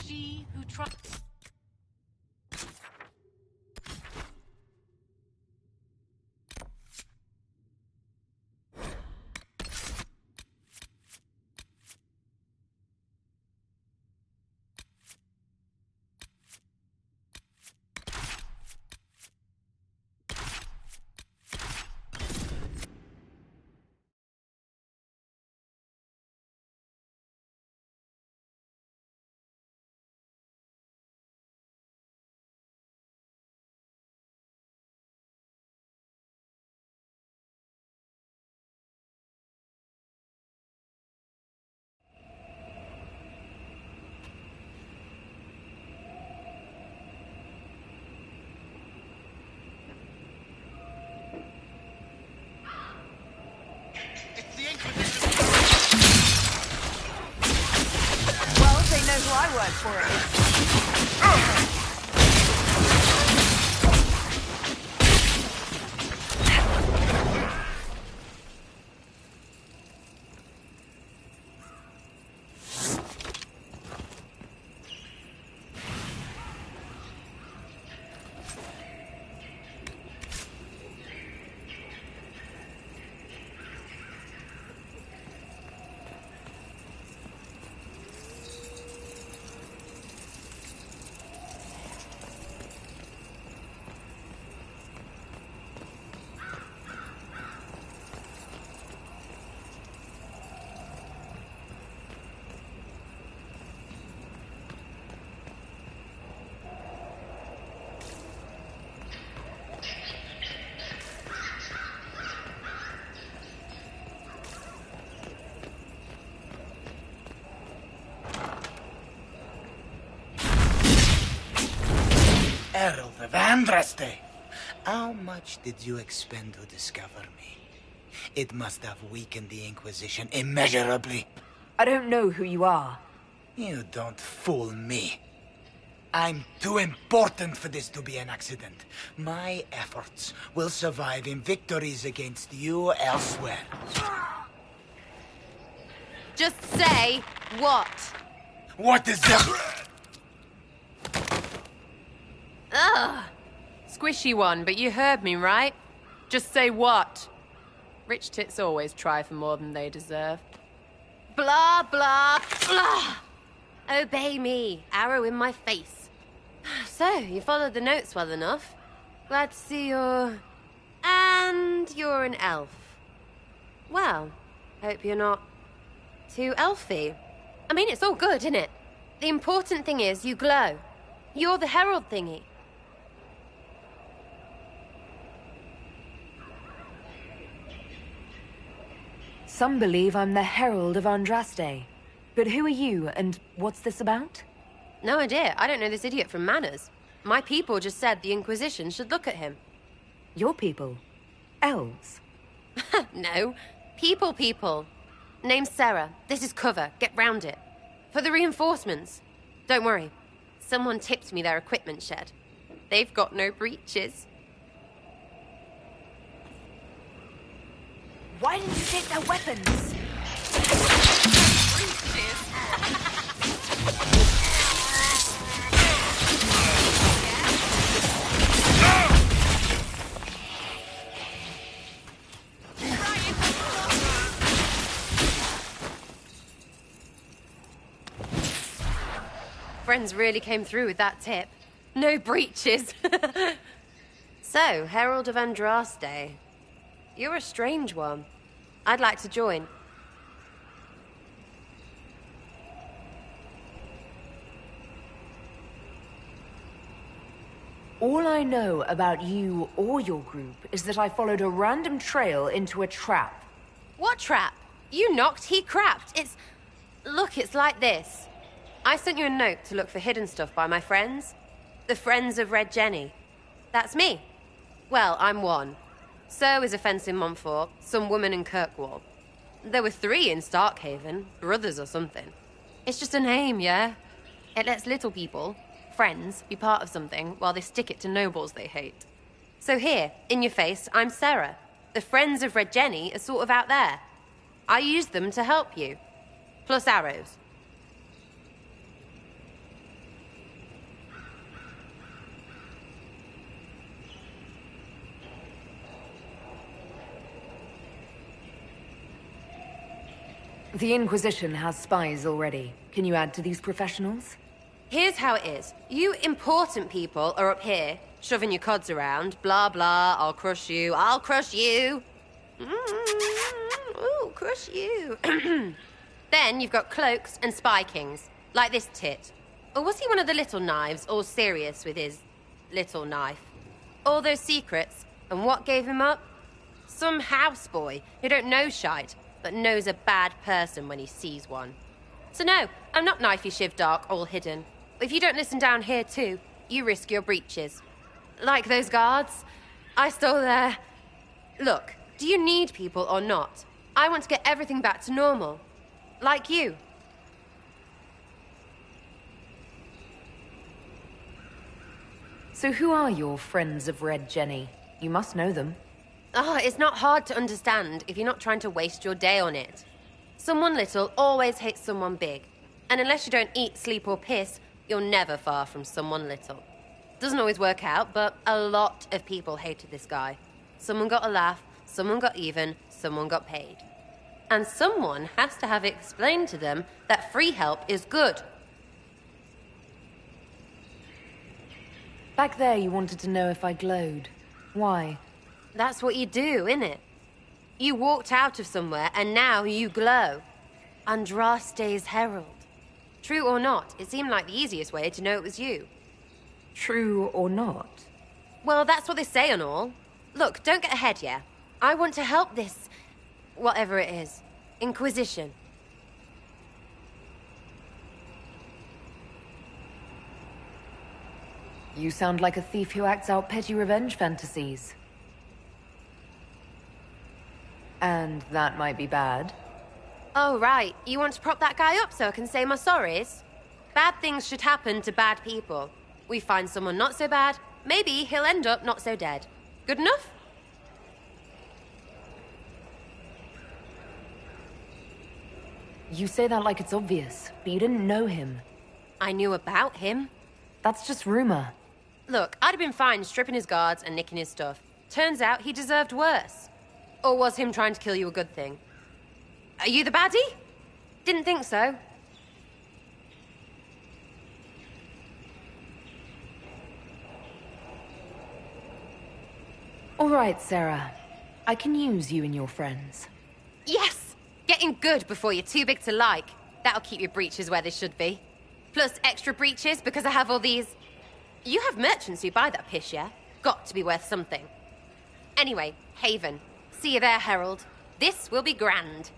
She who trusts.
Herald of Andraste. How much did you expend to discover me? It must have weakened the Inquisition immeasurably.
I don't know who you are.
You don't fool me. I'm too important for this to be an accident. My efforts will survive in victories against you elsewhere.
Just say what?
What is that?
Ugh. Squishy one, but you heard me, right? Just say what? Rich tits always try for more than they deserve. Blah, blah, blah! Obey me. Arrow in my face. So, you followed the notes well enough. Glad to see you're... And you're an elf. Well, hope you're not too elfy. I mean, it's all good, isn't it? The important thing is you glow. You're the herald thingy.
Some believe I'm the Herald of Andraste. But who are you, and what's this about?
No idea. I don't know this idiot from Manners. My people just said the Inquisition should look at him.
Your people? Elves?
No. People. Name's Sarah. This is cover. Get round it. For the reinforcements. Don't worry. Someone tipped me their equipment shed. They've got no breaches.
Why didn't you take their weapons?
Friends really came through with that tip. No breaches. So, Herald of Andraste. You're a strange one. I'd like to join.
All I know about you or your group is that I followed a random trail into a trap.
What trap? You knocked, he crapped. Look, it's like this. I sent you a note to look for hidden stuff by my friends. The Friends of Red Jenny. That's me. Well, I'm one. So is a fence in Montfort, some woman in Kirkwall. There were 3 in Starkhaven, brothers or something. It's just a name, yeah? It lets little people, friends, be part of something while they stick it to nobles they hate. So here, in your face, I'm Sarah. The Friends of Red Jenny are sort of out there. I used them to help you. Plus arrows.
The Inquisition has spies already. Can you add to these professionals?
Here's how it is. You important people are up here, shoving your cods around. Blah, blah, I'll crush you. Ooh, crush you. Then you've got cloaks and spy kings, like this tit. Or was he one of the little knives, all serious with his little knife? All those secrets, and what gave him up? Some houseboy who don't know shite, but knows a bad person when he sees one. So no, I'm not knifey shiv dark, all hidden. If you don't listen down here too, you risk your breeches. Like those guards, I stole their... Look, do you need people or not? I want to get everything back to normal. Like you.
So who are your Friends of Red Jenny? You must know them.
It's not hard to understand if you're not trying to waste your day on it. Someone little always hates someone big. And unless you don't eat, sleep, or piss, you're never far from someone little. Doesn't always work out, but a lot of people hated this guy. Someone got a laugh, someone got even, someone got paid. And someone has to have explained to them that free help is good.
Back there you wanted to know if I glowed. Why?
That's what you do, innit? You walked out of somewhere, and now you glow. Andraste's herald. True or not, it seemed like the easiest way to know it was you.
True or not?
Well, that's what they say and all. Look, don't get ahead, yeah? I want to help this... whatever it is. Inquisition.
You sound like a thief who acts out petty revenge fantasies. And that might be bad.
Oh, right. You want to prop that guy up so I can say my sorries? Bad things should happen to bad people. We find someone not so bad, maybe he'll end up not so dead. Good enough?
You say that like it's obvious, but you didn't know him.
I knew about him.
That's just rumor.
Look, I'd have been fine stripping his guards and nicking his stuff. Turns out he deserved worse. Or was him trying to kill you a good thing? Are you the baddie? Didn't think so.
All right, Sarah. I can use you and your friends.
Yes! Getting good before you're too big to like. That'll keep your breeches where they should be. Plus extra breeches because I have all these... You have merchants who buy that piss, yeah? Got to be worth something. Anyway, Haven. See you there, Herald. This will be grand.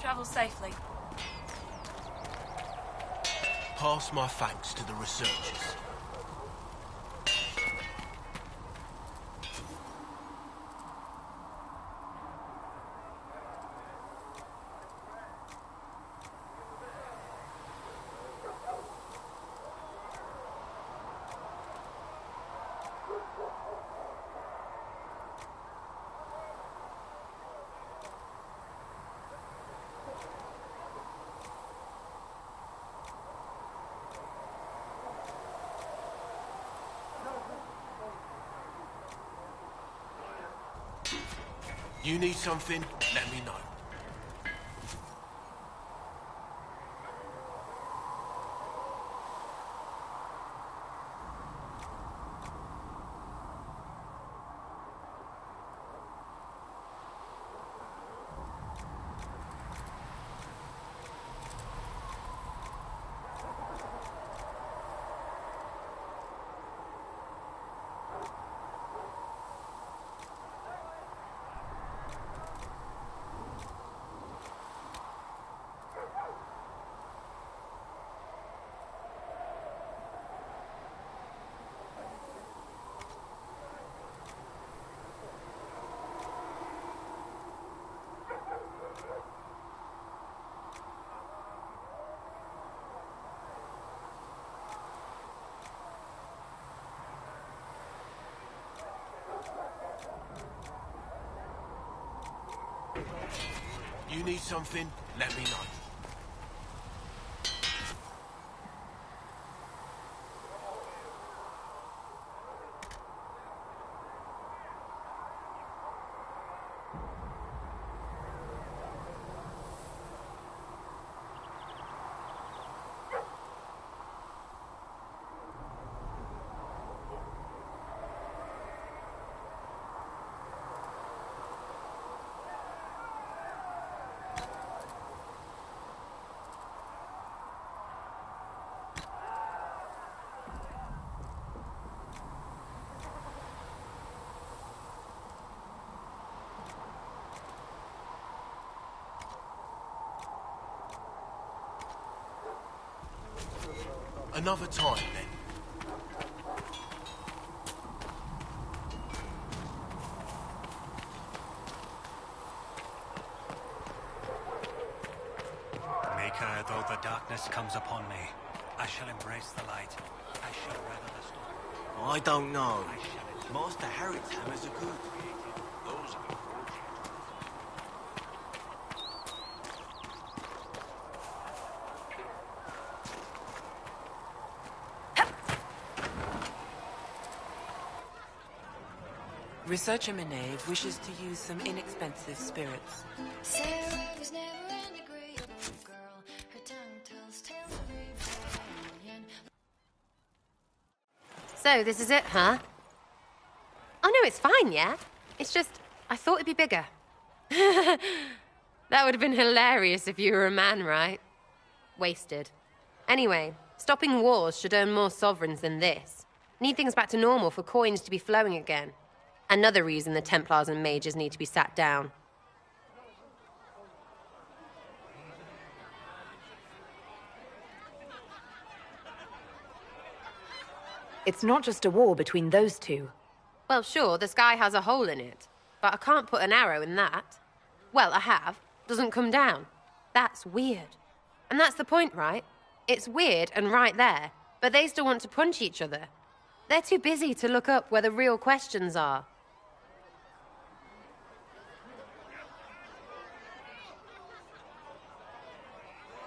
Travel safely.
Pass my thanks to the researchers. You need something? Let me know. You need something? Let me know. Another time, then.
Maker, though the darkness comes upon me, I shall embrace the light. I shall weather the storm.
I don't know. Master Harry's hammers are good. Those are the
Researcher Minave wishes to use some inexpensive spirits.
Sarah was never an agreeable girl. Her tongue tells tales of rebellion.
So, this is it, huh? Oh, no, it's fine, yeah? It's just, I thought it'd be bigger. That would have been hilarious if you were a man, right? Wasted. Anyway, stopping wars should earn more sovereigns than this. Need things back to normal for coins to be flowing again. Another reason the Templars and mages need to be sat down.
It's not just a war between those two.
Well, sure, the sky has a hole in it, but I can't put an arrow in that. Well, I have. Doesn't come down. That's weird. And that's the point, right? It's weird and right there, but they still want to punch each other. They're too busy to look up where the real questions are.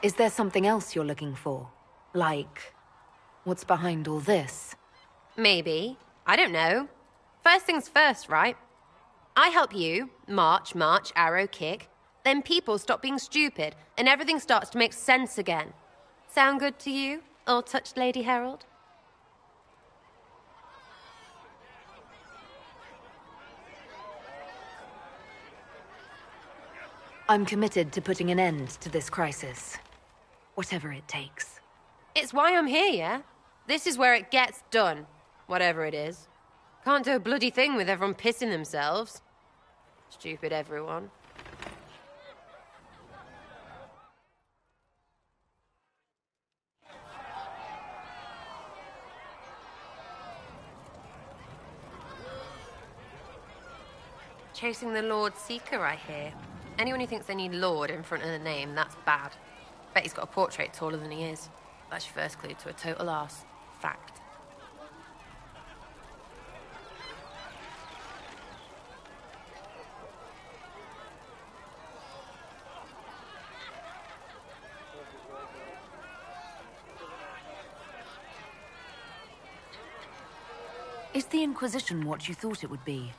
Is there something else you're looking for? Like, what's behind all this?
Maybe. I don't know. First things first, right? I help you, march, arrow, kick. Then people stop being stupid, and everything starts to make sense again. Sound good to you, all-touched Lady Herald?
I'm committed to putting an end to this crisis. Whatever it takes.
It's why I'm here, yeah? This is where it gets done. Whatever it is. Can't do a bloody thing with everyone pissing themselves. Stupid everyone. Chasing the Lord Seeker, I hear. Anyone who thinks they need Lord in front of the name, that's bad. Bet he's got a portrait taller than he is. That's your first clue to a total arse. Fact.
Is the Inquisition what you thought it would be?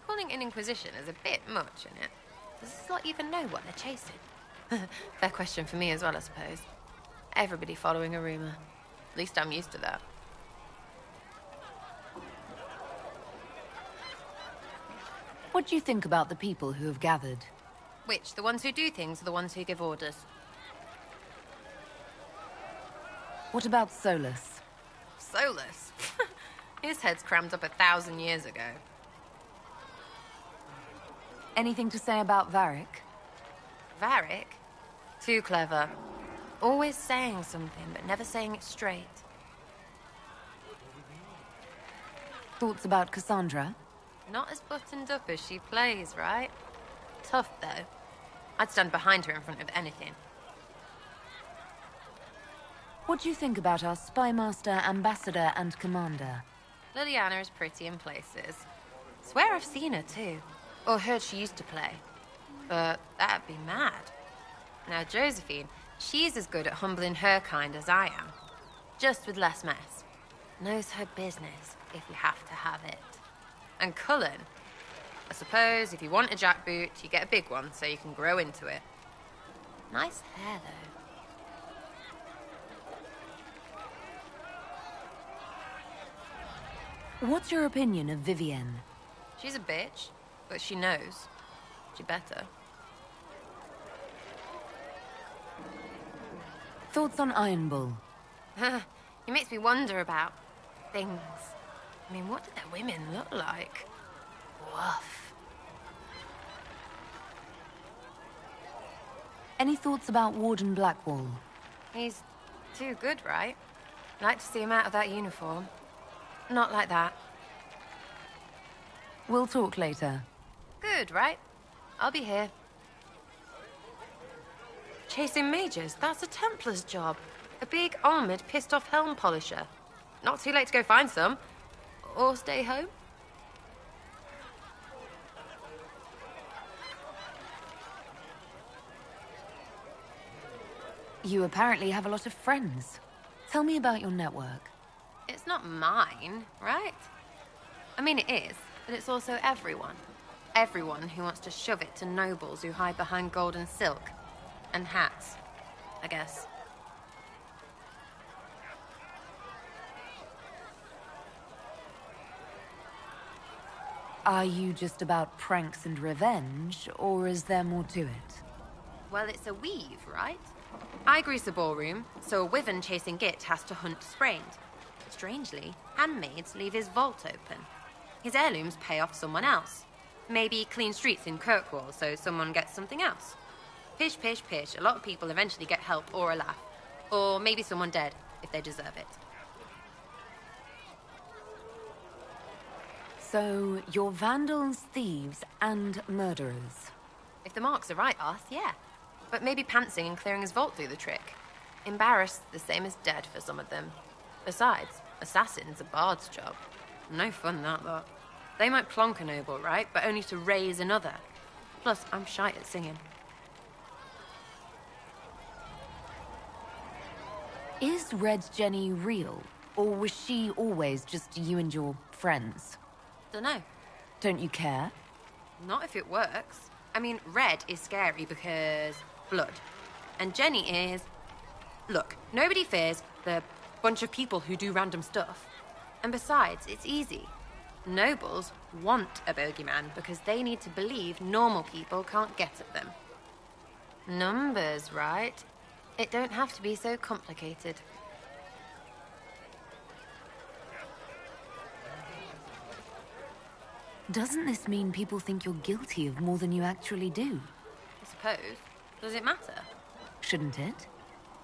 Calling it an Inquisition is a bit much, isn't it? Does this lot even know what they're chasing? Fair question for me as well, I suppose. Everybody following a rumor. At least I'm used to that.
What do you think about the people who have gathered?
Which, the ones who do things or the ones who give orders?
What about Solus?
Solus? His head's crammed up 1,000 years ago.
Anything to say about Varric?
Varric? Too clever. Always saying something, but never saying it straight.
Thoughts about Cassandra?
Not as buttoned up as she plays, right? Tough, though. I'd stand behind her in front of anything.
What do you think about our spymaster, ambassador, and commander?
Liliana is pretty in places. Swear I've seen her, too. Or heard she used to play. but that'd be mad. Now, Josephine, she's as good at humbling her kind as I am. Just with less mess. Knows her business, if you have to have it. And Cullen, I suppose if you want a jackboot, you get a big one so you can grow into it. Nice hair, though.
What's your opinion of Vivienne?
She's a bitch, but she knows. She better.
Thoughts on Iron Bull?
He makes me wonder about things. I mean, what do their women look like? Woof.
Any thoughts about Warden Blackwall?
He's too good, right? Like to see him out of that uniform. Not like that.
We'll talk later.
Good, right? I'll be here. Chasing mages, that's a Templar's job. A big, armoured, pissed-off helm polisher. Not too late to go find some. Or stay home.
You apparently have a lot of friends. Tell me about your network.
It's not mine, right? I mean, it is, but it's also everyone. Everyone who wants to shove it to nobles who hide behind gold and silk. And hats, I guess.
Are you just about pranks and revenge, or is there more to it?
Well, it's a weave, right? I grease a ballroom, so a wyvern chasing Git has to hunt sprained. Strangely, handmaids leave his vault open. His heirlooms pay off someone else. Maybe clean streets in Kirkwall, so someone gets something else. Pish, pish, pish. A lot of people eventually get help or a laugh. Or maybe someone dead, if they deserve it.
So, you're vandals, thieves, and murderers.
If the marks are right, Arth, yeah. But maybe pantsing and clearing his vault do the trick. Embarrassed, the same as dead for some of them. Besides, assassin's a bard's job. No fun, that lot. They might plonk a noble, right? But only to raise another. Plus, I'm shy at singing.
Is Red Jenny real? Or was she always just you and your friends?
Dunno.
Don't you care?
Not if it works. I mean, Red is scary because blood. And Jenny is... Look, nobody fears the bunch of people who do random stuff. And besides, it's easy. Nobles want a bogeyman because they need to believe normal people can't get at them. Numbers, right? It don't have to be so complicated.
Doesn't this mean people think you're guilty of more than you actually do?
I suppose. Does it matter?
Shouldn't it?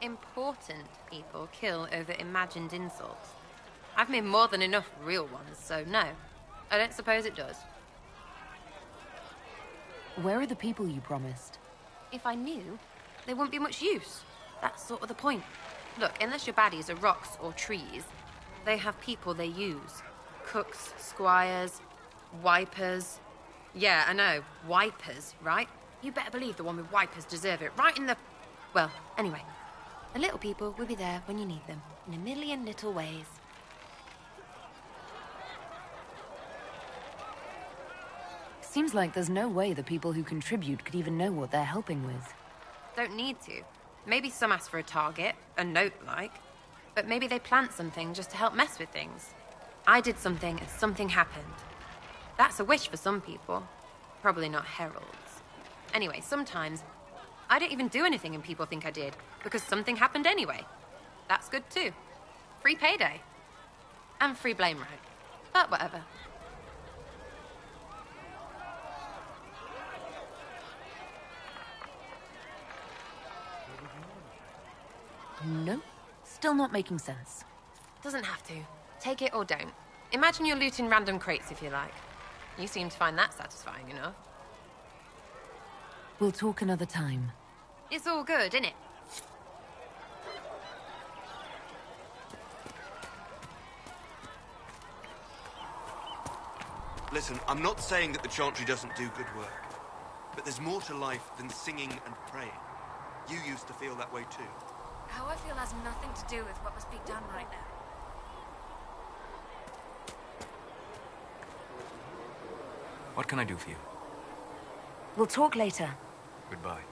Important people kill over imagined insults. I've made more than enough real ones, so no. I don't suppose it does.
Where are the people you promised?
If I knew, they wouldn't be much use. That's sort of the point. Look, unless your baddies are rocks or trees, they have people they use. Cooks, squires, wipers. Yeah, I know, wipers, right? You better believe the one with wipers deserve it, right in the... Well, anyway. The little people will be there when you need them, in a million little ways.
Seems like there's no way the people who contribute could even know what they're helping with.
Don't need to. Maybe some ask for a target, a note like. But maybe they plant something just to help mess with things. I did something and something happened. That's a wish for some people. Probably not heralds. Anyway, sometimes I don't even do anything and people think I did, because something happened anyway. That's good too. Free payday. And free blame right. But whatever.
No, still not making sense.
Doesn't have to. Take it or don't. Imagine you're looting random crates if you like. You seem to find that satisfying enough.
We'll talk another time.
It's all good, innit?
Listen, I'm not saying that the Chantry doesn't do good work. But there's more to life than singing and praying. You used to feel that way too.
How I feel has nothing to do with what must be done right now.
What can I do for you?
We'll talk later.
Goodbye.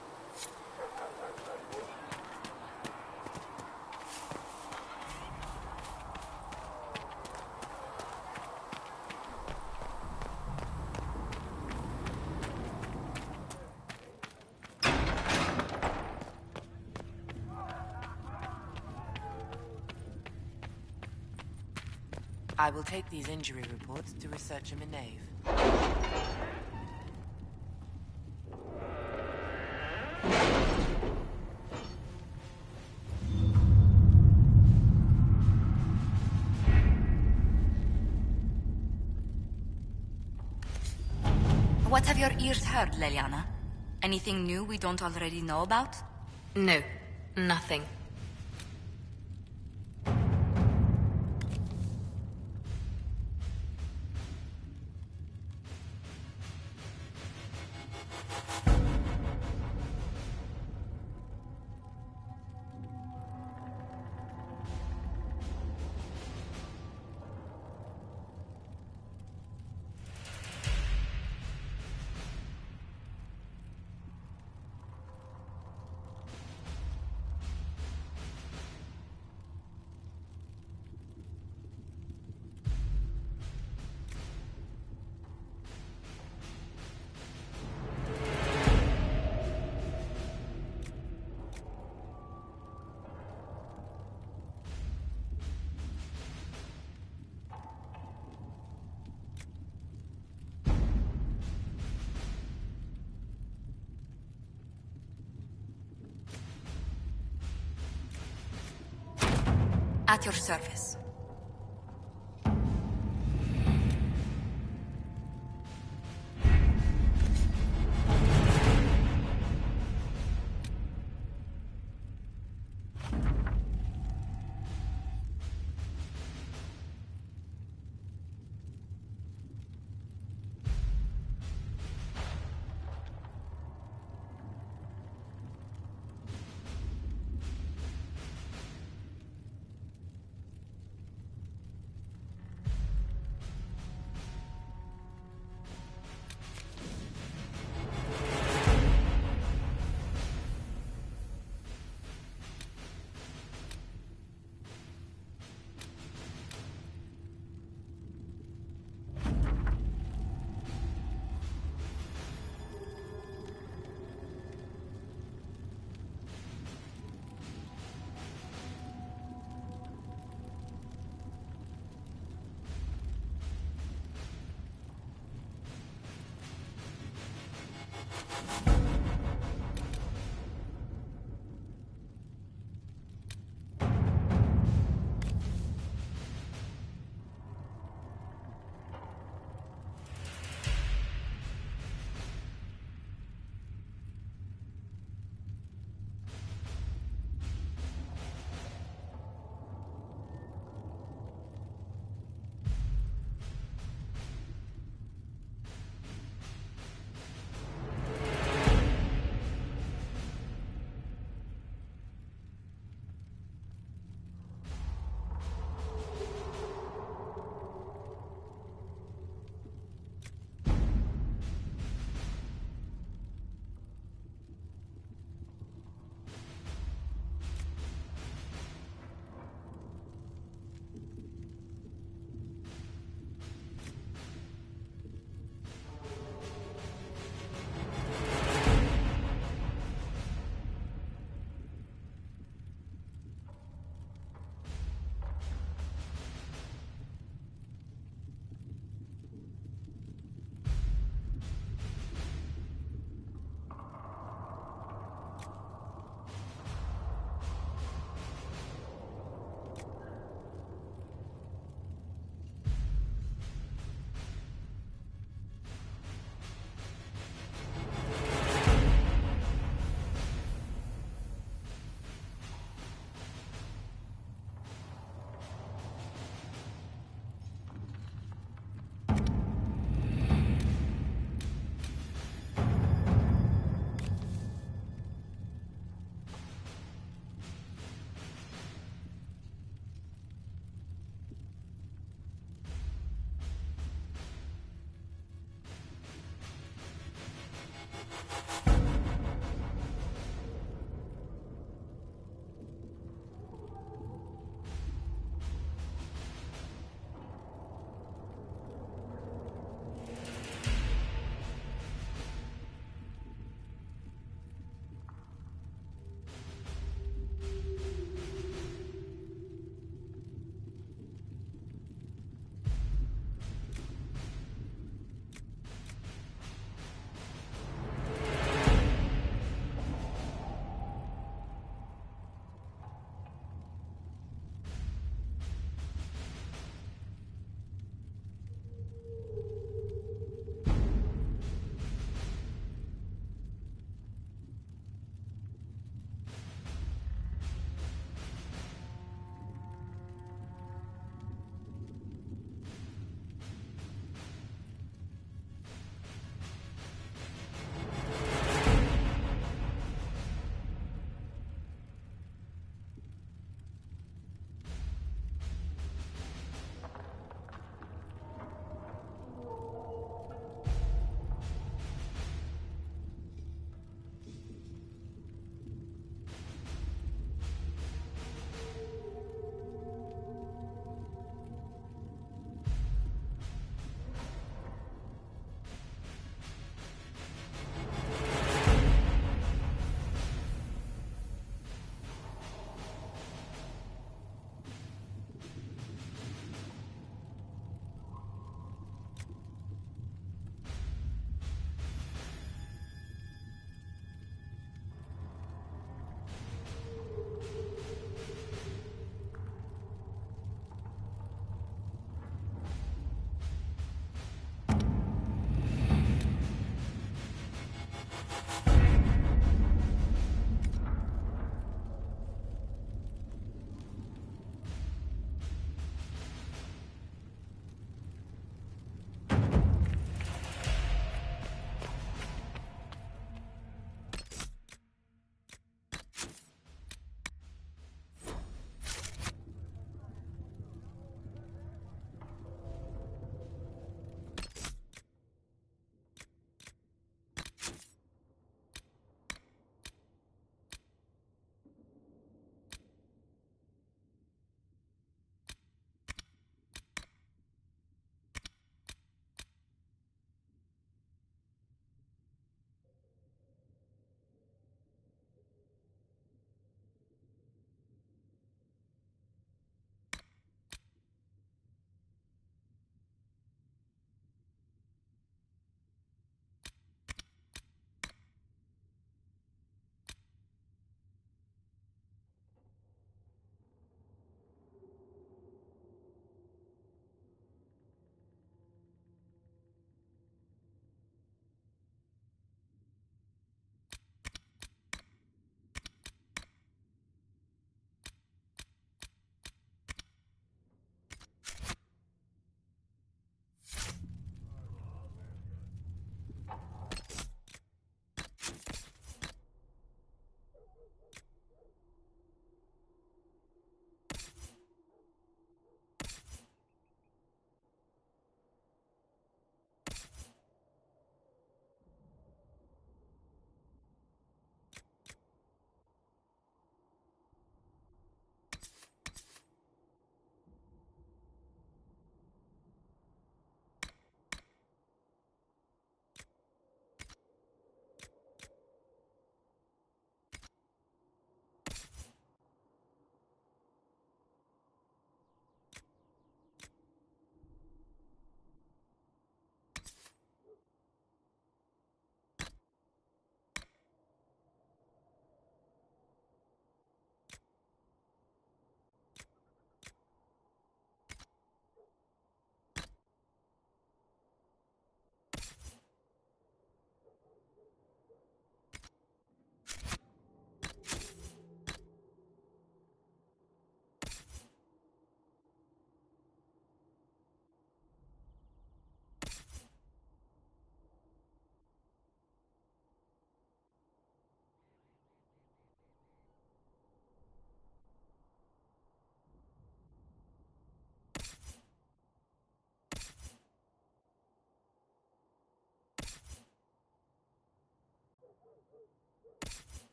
I will take these injury reports to researcher Minave.
What have your ears heard, Leliana? Anything new we don't already know about?
No, nothing.
At your service.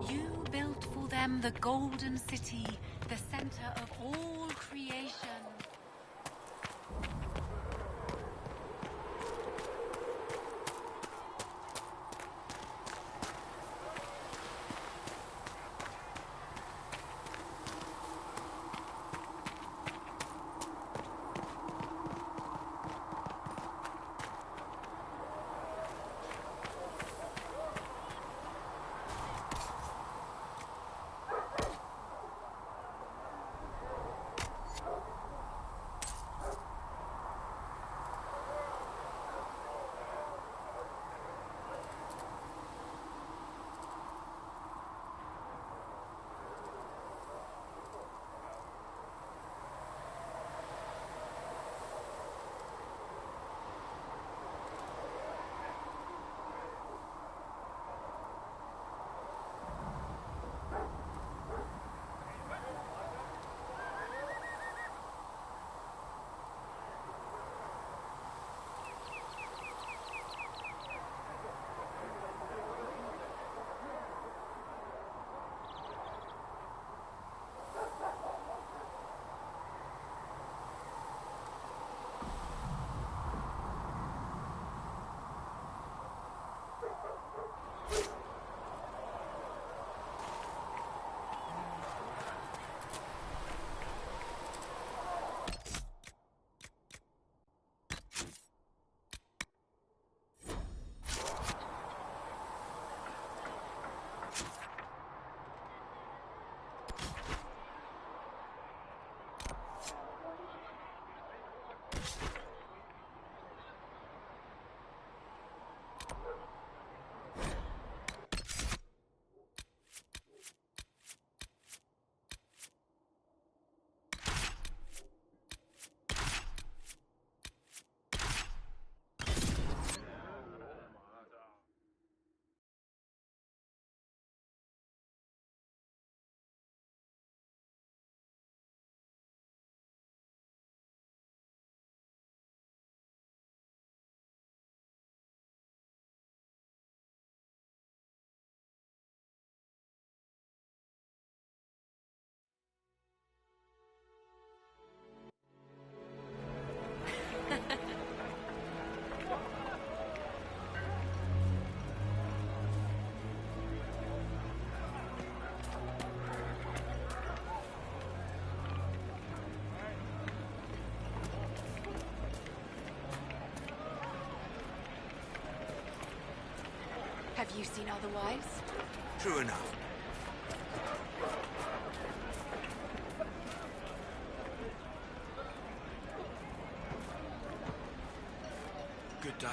You built for them the golden city, the center of all creation.
Have you seen otherwise?
True enough. Good day.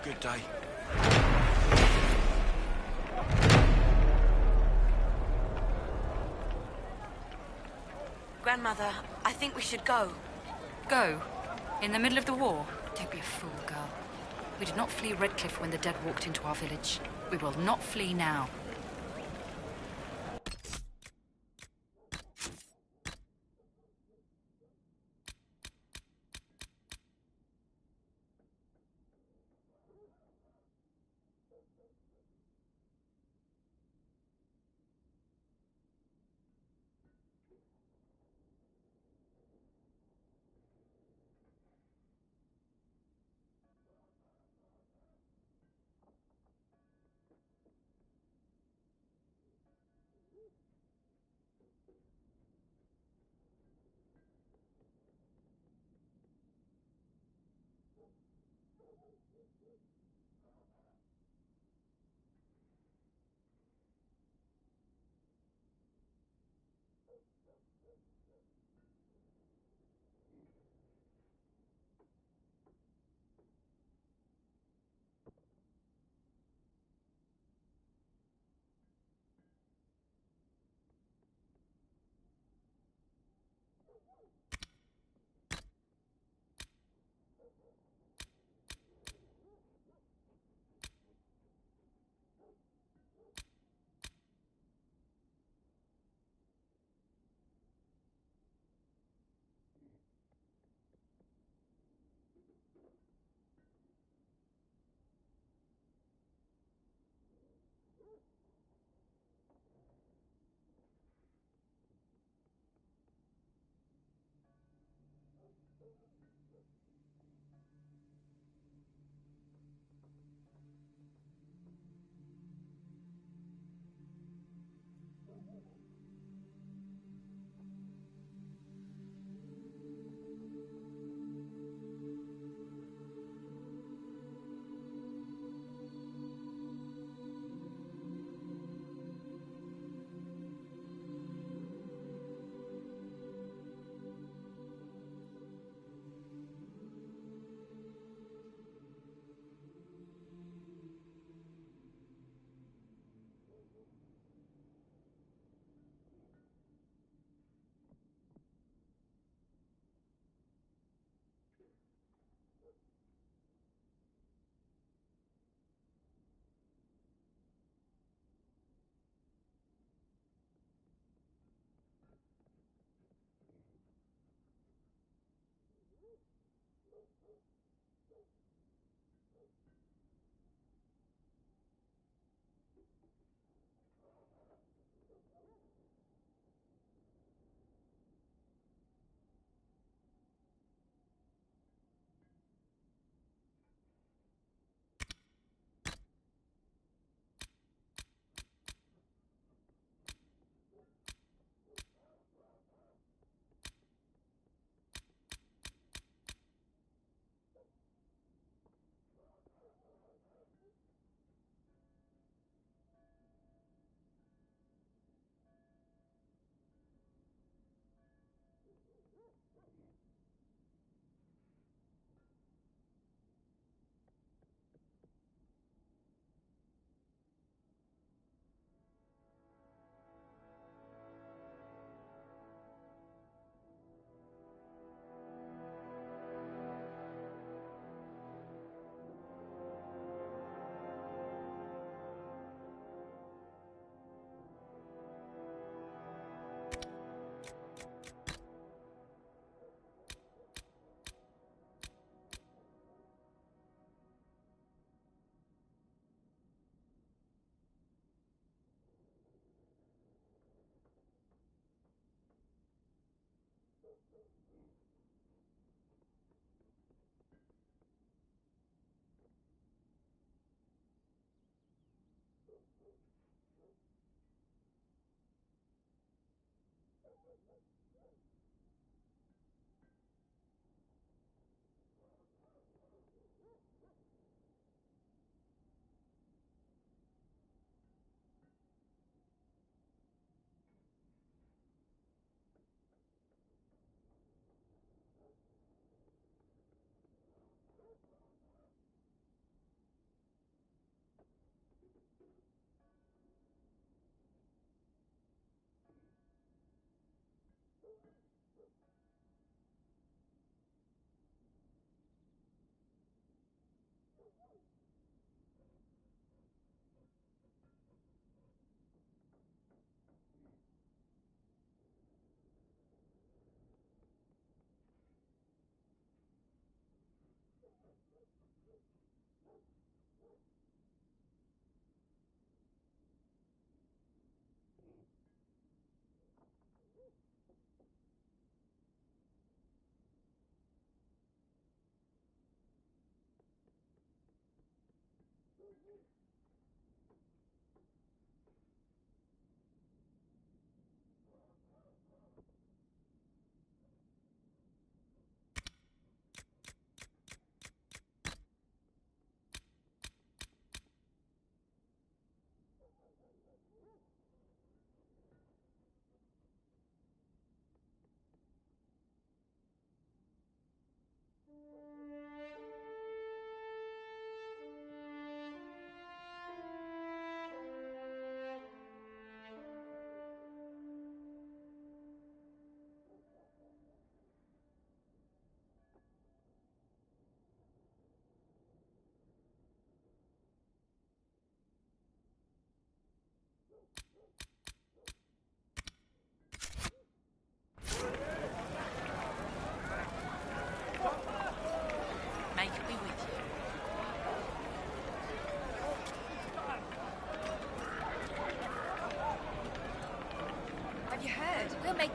Good day.
Grandmother, I think we should go.
Go?
In the middle of the war? Don't be a fool, girl. We did not flee Redcliffe when the dead walked into our village. We will not flee now.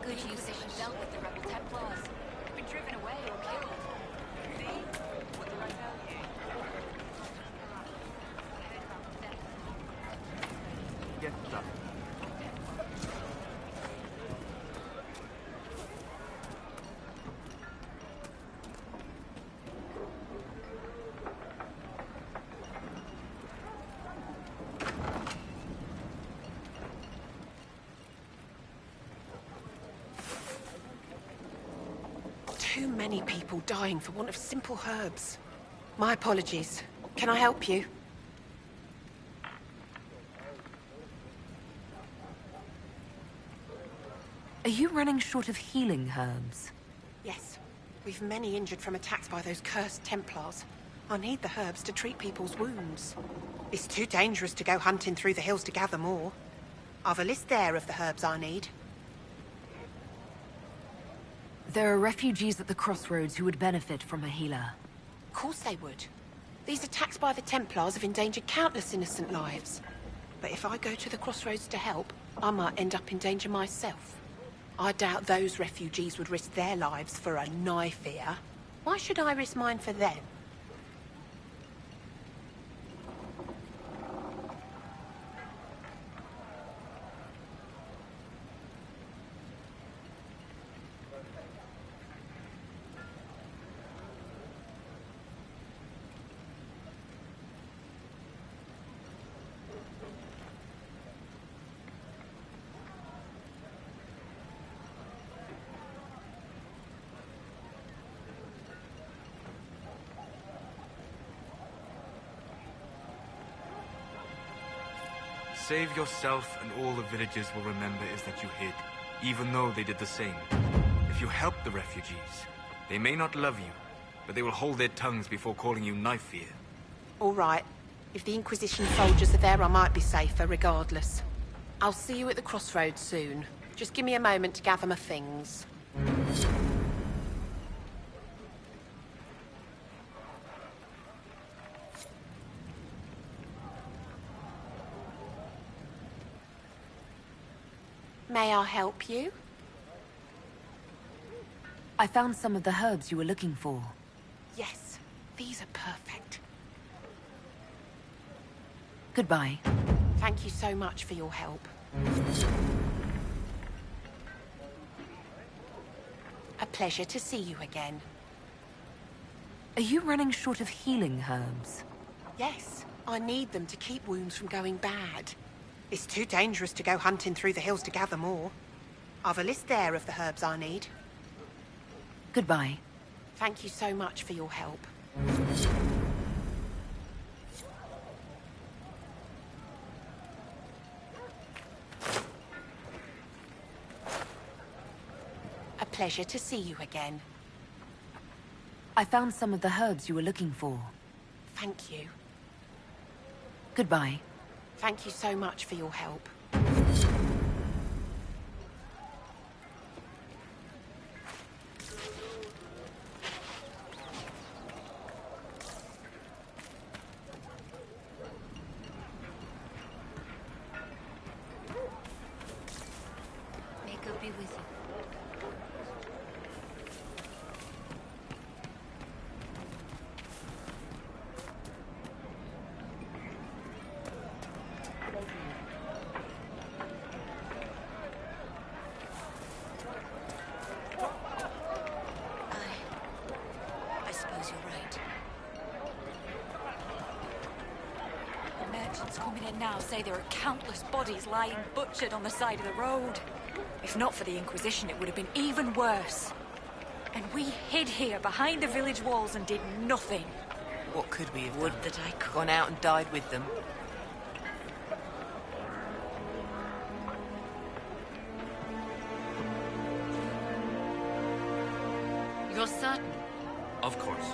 good use of it dealt with the rebel Templars. Been driven away or killed. What did I tell you?
Get stuff.
Too many people dying for want of simple herbs. My apologies. Can I help you?
Are you running short of healing herbs?
Yes. We've many injured from attacks by those cursed Templars. I need the herbs to treat people's wounds. It's too dangerous to go hunting through the hills to gather more. I've a list there of the herbs I need.
There are refugees at the crossroads who would benefit from a healer.
Of course they would. These attacks by the Templars have endangered countless innocent lives. But if I go to the crossroads to help, I might end up in danger myself. I doubt those refugees would risk their lives for a knife here. Why should I risk mine for them?
Save yourself and all the villagers will remember is that you hid, even though they did the same. If you help the refugees, they may not love you, but they will hold their tongues before calling you knife ear.
All right. If the Inquisition soldiers are there, I might be safer regardless. I'll see you at the crossroads soon. Just give me a moment to gather my things. May I help you?
I found some of the herbs you were looking for.
Yes, these are perfect.
Goodbye.
Thank you so much for your help. A pleasure to see you again.
Are you running short of healing herbs?
Yes, I need them to keep wounds from going bad. It's too dangerous to go hunting through the hills to gather more. I've a list there of the herbs I need.
Goodbye.
Thank you so much for your help. A pleasure to see you again.
I found some of the herbs you were looking for.
Thank you.
Goodbye.
Thank you so much for your help.
May God be with you. I suppose you're right.
The merchants coming in now say there are countless bodies lying butchered on the side of the road. If not for the Inquisition, it would have been even worse. And we hid here behind the village walls and did nothing.
What could we have Would done? that I could. Gone out and died with them.
You're certain?
Of course.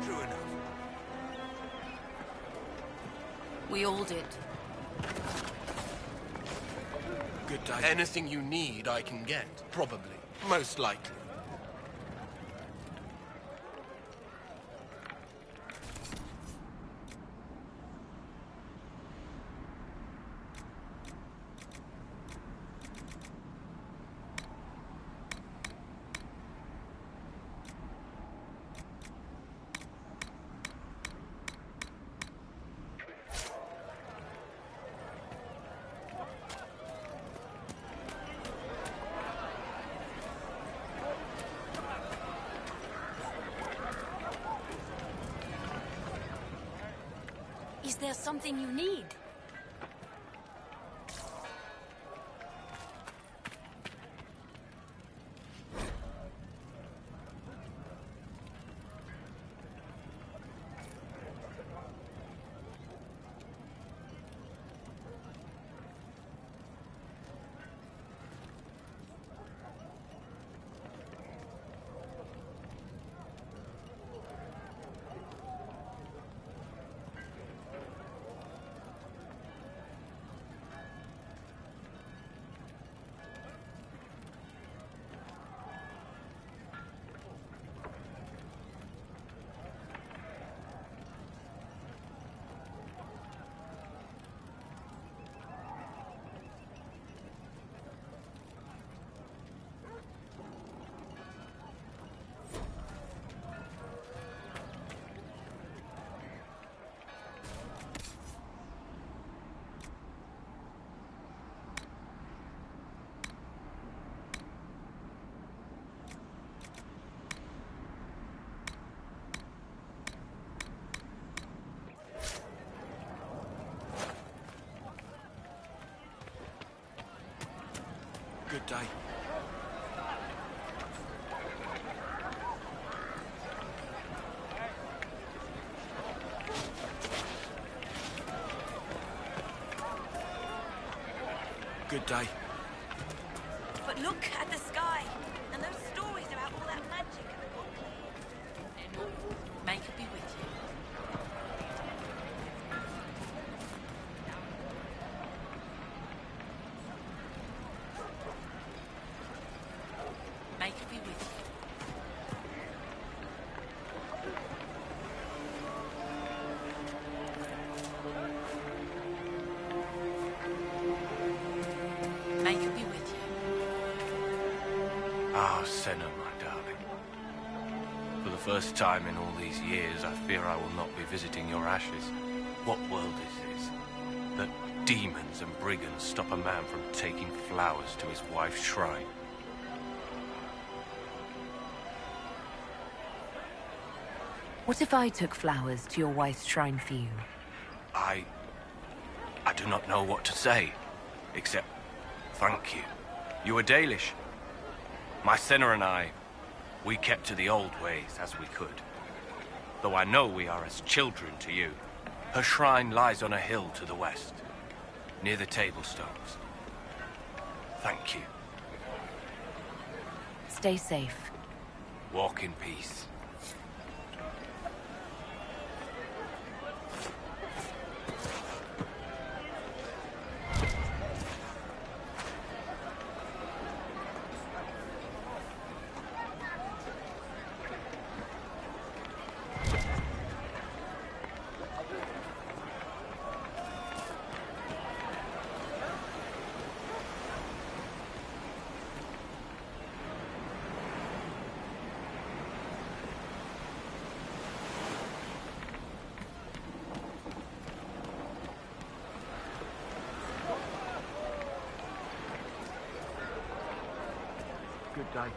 True enough.
We all did.
Good day.
Anything you need, I can get. Probably. Most likely.
Is there something you need?
Good day. Good day.
But look at the sky, and those stories about all that magic at the conclave.
May it be with you. May it be with you. May it be with you.
Ah, Senna, my darling. For the first time in all these years, I fear I will not be visiting your ashes. What world is this? That demons and brigands stop a man from taking flowers to his wife's shrine.
What if I took flowers to your wife's shrine for you?
I do not know what to say, except thank you. You were Dalish. My Senna and I, we kept to the old ways as we could. Though I know we are as children to you. Her shrine lies on a hill to the west, near the table stones. Thank you.
Stay safe.
Walk in peace. Good day.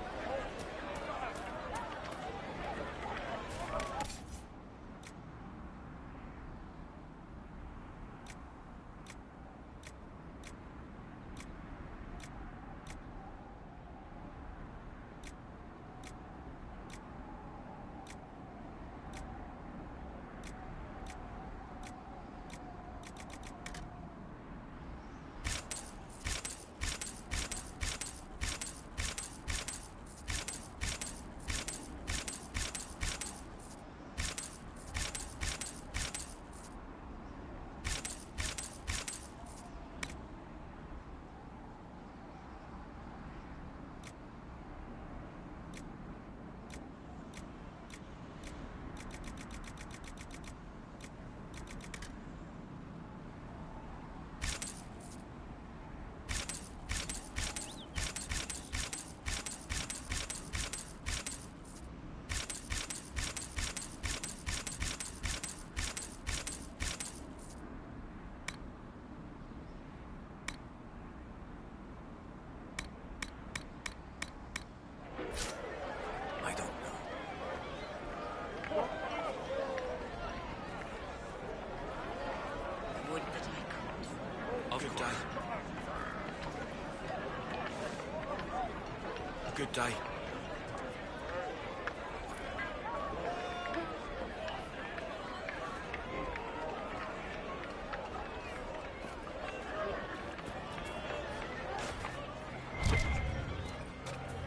Good day.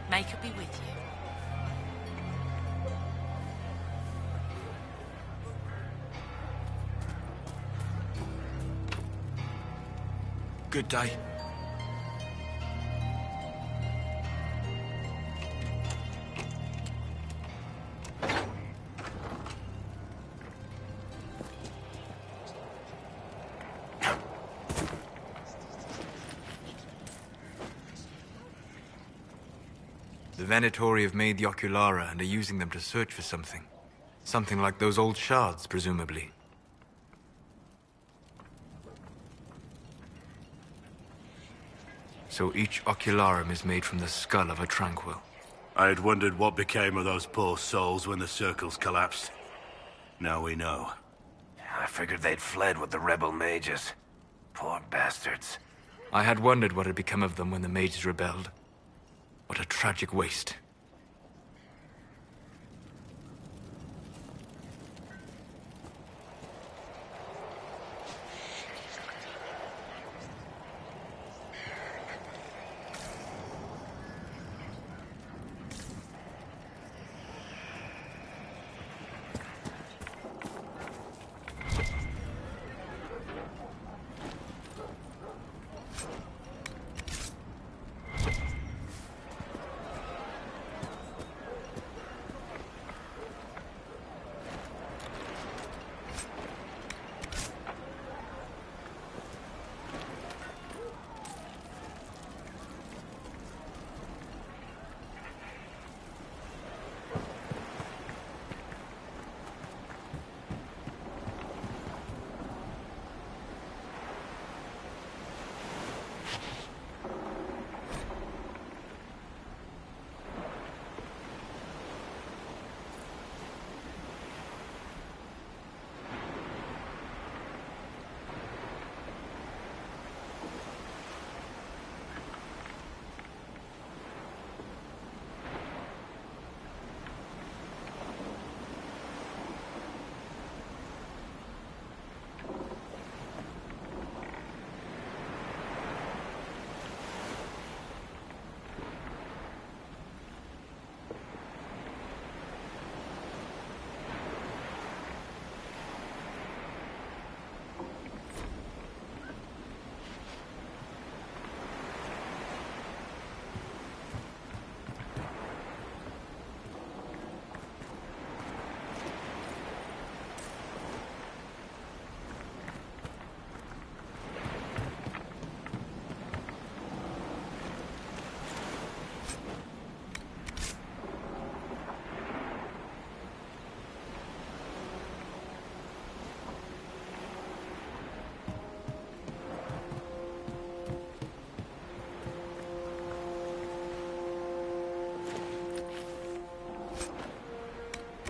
May could be with you.
Good day. The Venatori have made the Oculara and are using them to search for something. Something like those old shards, presumably. So each Ocularum is made from the skull of a Tranquil.
I had wondered what became of those poor souls when the circles collapsed. Now we know.
I figured they'd fled with the rebel mages. Poor bastards.
I had wondered what had become of them when the mages rebelled. What a tragic waste.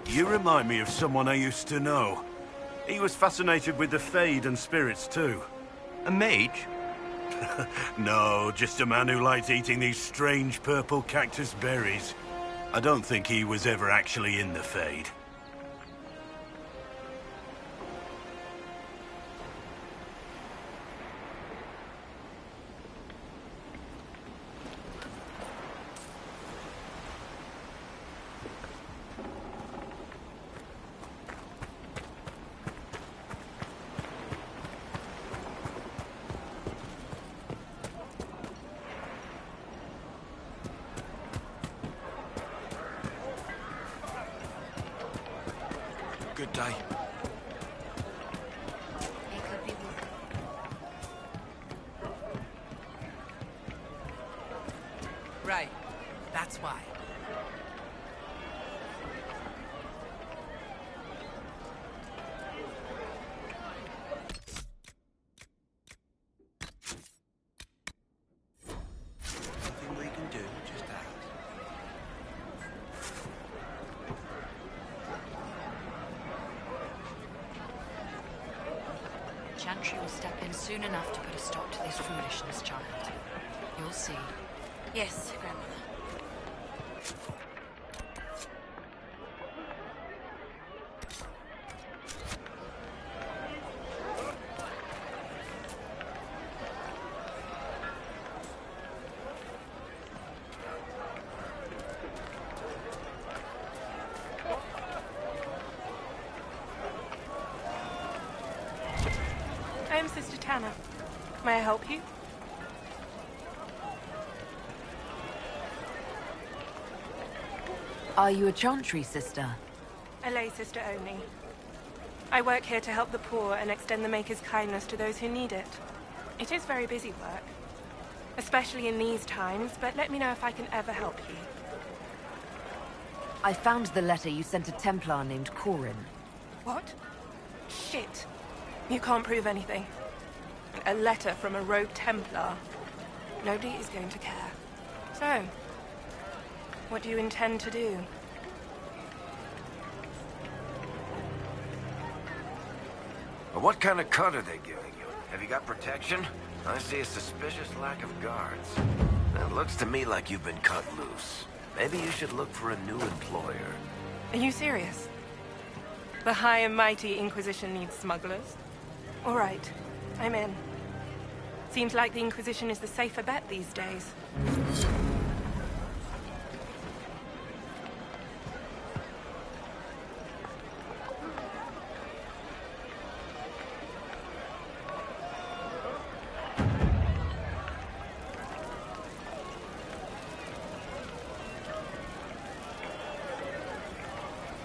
You remind me of someone I used to know. He was fascinated with the Fade and spirits too.
A mage?
No, just a man who liked eating these strange purple cactus berries. I don't think he was ever actually in the Fade.
Good day.
Right. That's why.
Nothing we can do, just ask.
Chantry will step in soon enough to put a stop to this foolishness, child. You'll see.
Yes, Grandmother.
I am Sister Tanner. May I help you?
Are you a chantry sister?
A lay sister only. I work here to help the poor and extend the Maker's kindness to those who need it. It is very busy work, especially in these times, but let me know if I can ever help you.
I found the letter you sent a Templar named Corin.
What? Shit. You can't prove anything. A letter from a rogue Templar. Nobody is going to care. So, what do you intend to do?
Well, what kind of cut are they giving you? Have you got protection? I see a suspicious lack of guards. It looks to me like you've been cut loose. Maybe you should look for a new employer.
Are you serious? The High and Mighty Inquisition needs smugglers? All right, I'm in. Seems like the Inquisition is the safer bet these days.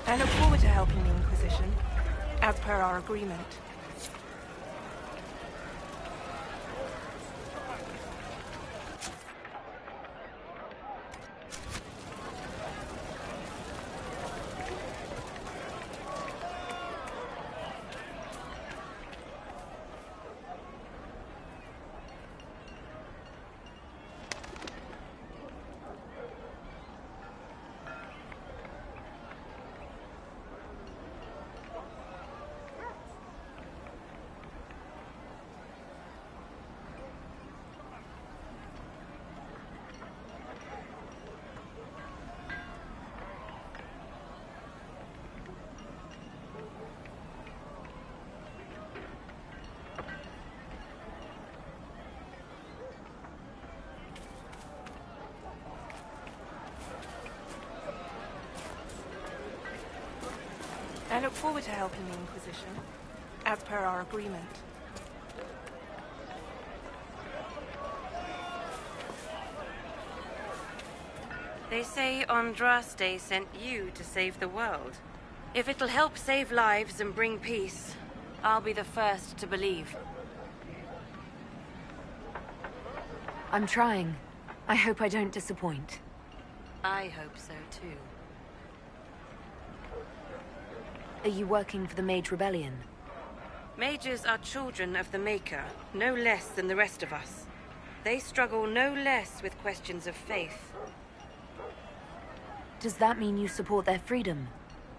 I look forward to helping the Inquisition, as per our agreement. I look forward to helping the Inquisition, as per our agreement.
They say Andraste sent you to save the world. If it'll help save lives and bring peace, I'll be the first to believe.
I'm trying. I hope I don't disappoint.
I hope so too.
Are you working for the Mage Rebellion?
Mages are children of the Maker, no less than the rest of us. They struggle no less with questions of faith.
Does that mean you support their freedom?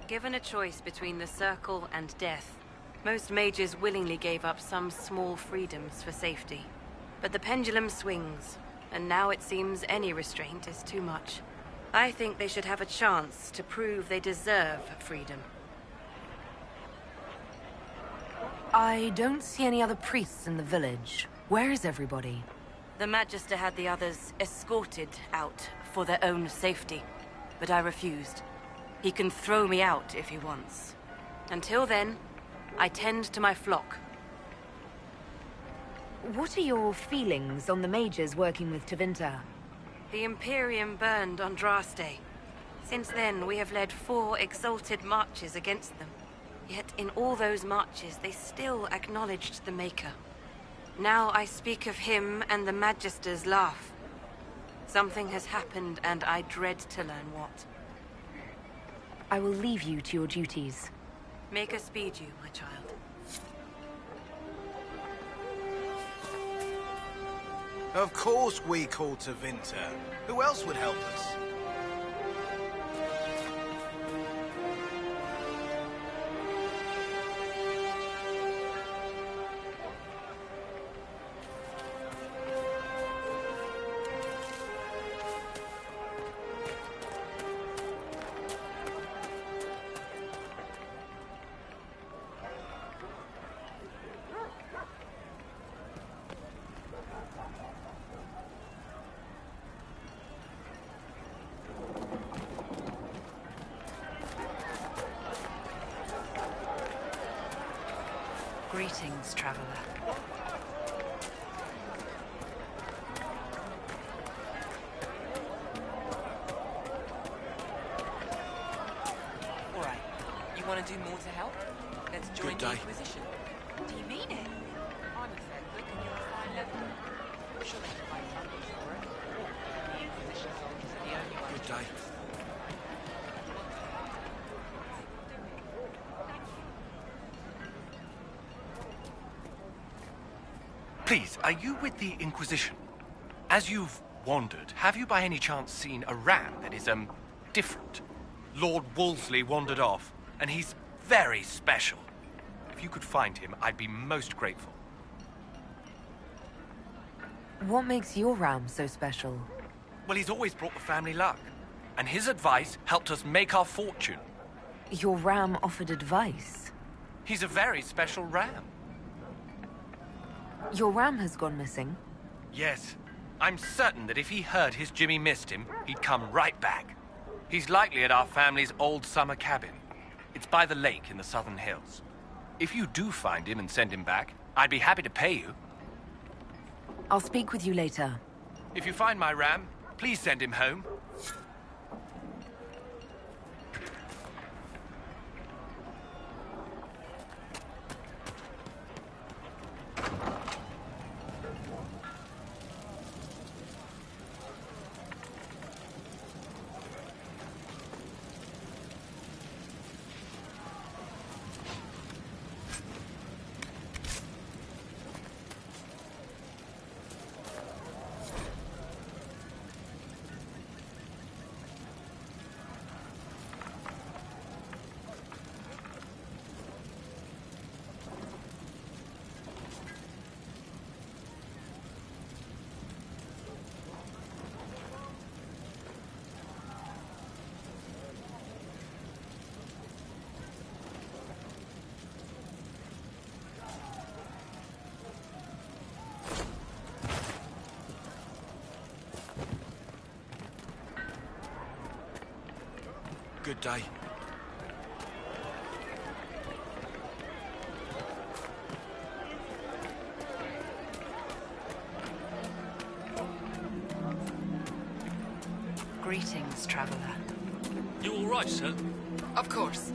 Given a choice between the Circle and death, most mages willingly gave up some small freedoms for safety. But the pendulum swings, and now it seems any restraint is too much. I think they should have a chance to prove they deserve freedom.
I don't see any other priests in the village. Where is everybody?
The Magister had the others escorted out for their own safety, but I refused. He can throw me out if he wants. Until then, I tend to my flock.
What are your feelings on the mages working with Tevinter?
The Imperium burned Andraste. Since then, we have led 4 exalted marches against them. Yet in all those marches, they still acknowledged the Maker. Now I speak of him and the Magisters laugh. Something has happened, and I dread to learn what.
I will leave you to your duties.
Maker speed you, my child.
Of course we call Tevinter. Who else would help us?
Greetings, traveler.
All right. You want to do more to help? Let's join the Inquisition.
Do you mean it?
I'm a said, look and you're a fine level. I'm sure they can find something for it. The Inquisition soldiers are the only ones.
Good day. Please, are you with the Inquisition? As you've wandered, have you by any chance seen a ram that is, different? Lord Wolseley wandered off, and he's very special. If you could find him, I'd be most grateful.
What makes your ram so special?
Well, he's always brought the family luck, and his advice helped us make our fortune.
Your ram offered advice?
He's a very special ram.
Your ram has gone missing?
Yes. I'm certain that if he heard his Jimmy missed him, he'd come right back. He's likely at our family's old summer cabin. It's by the lake in the southern hills. If you do find him and send him back, I'd be happy to pay you.
I'll speak with you later.
If you find my ram, please send him home. Good day.
Greetings, traveler.
You all right, sir?
Of course.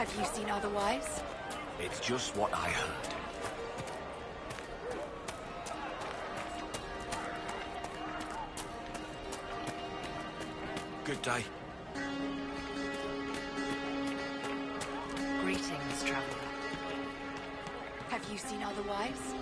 Have you seen otherwise?
It's just what I heard. Good day.
Greetings, traveler.
Have you seen otherwise?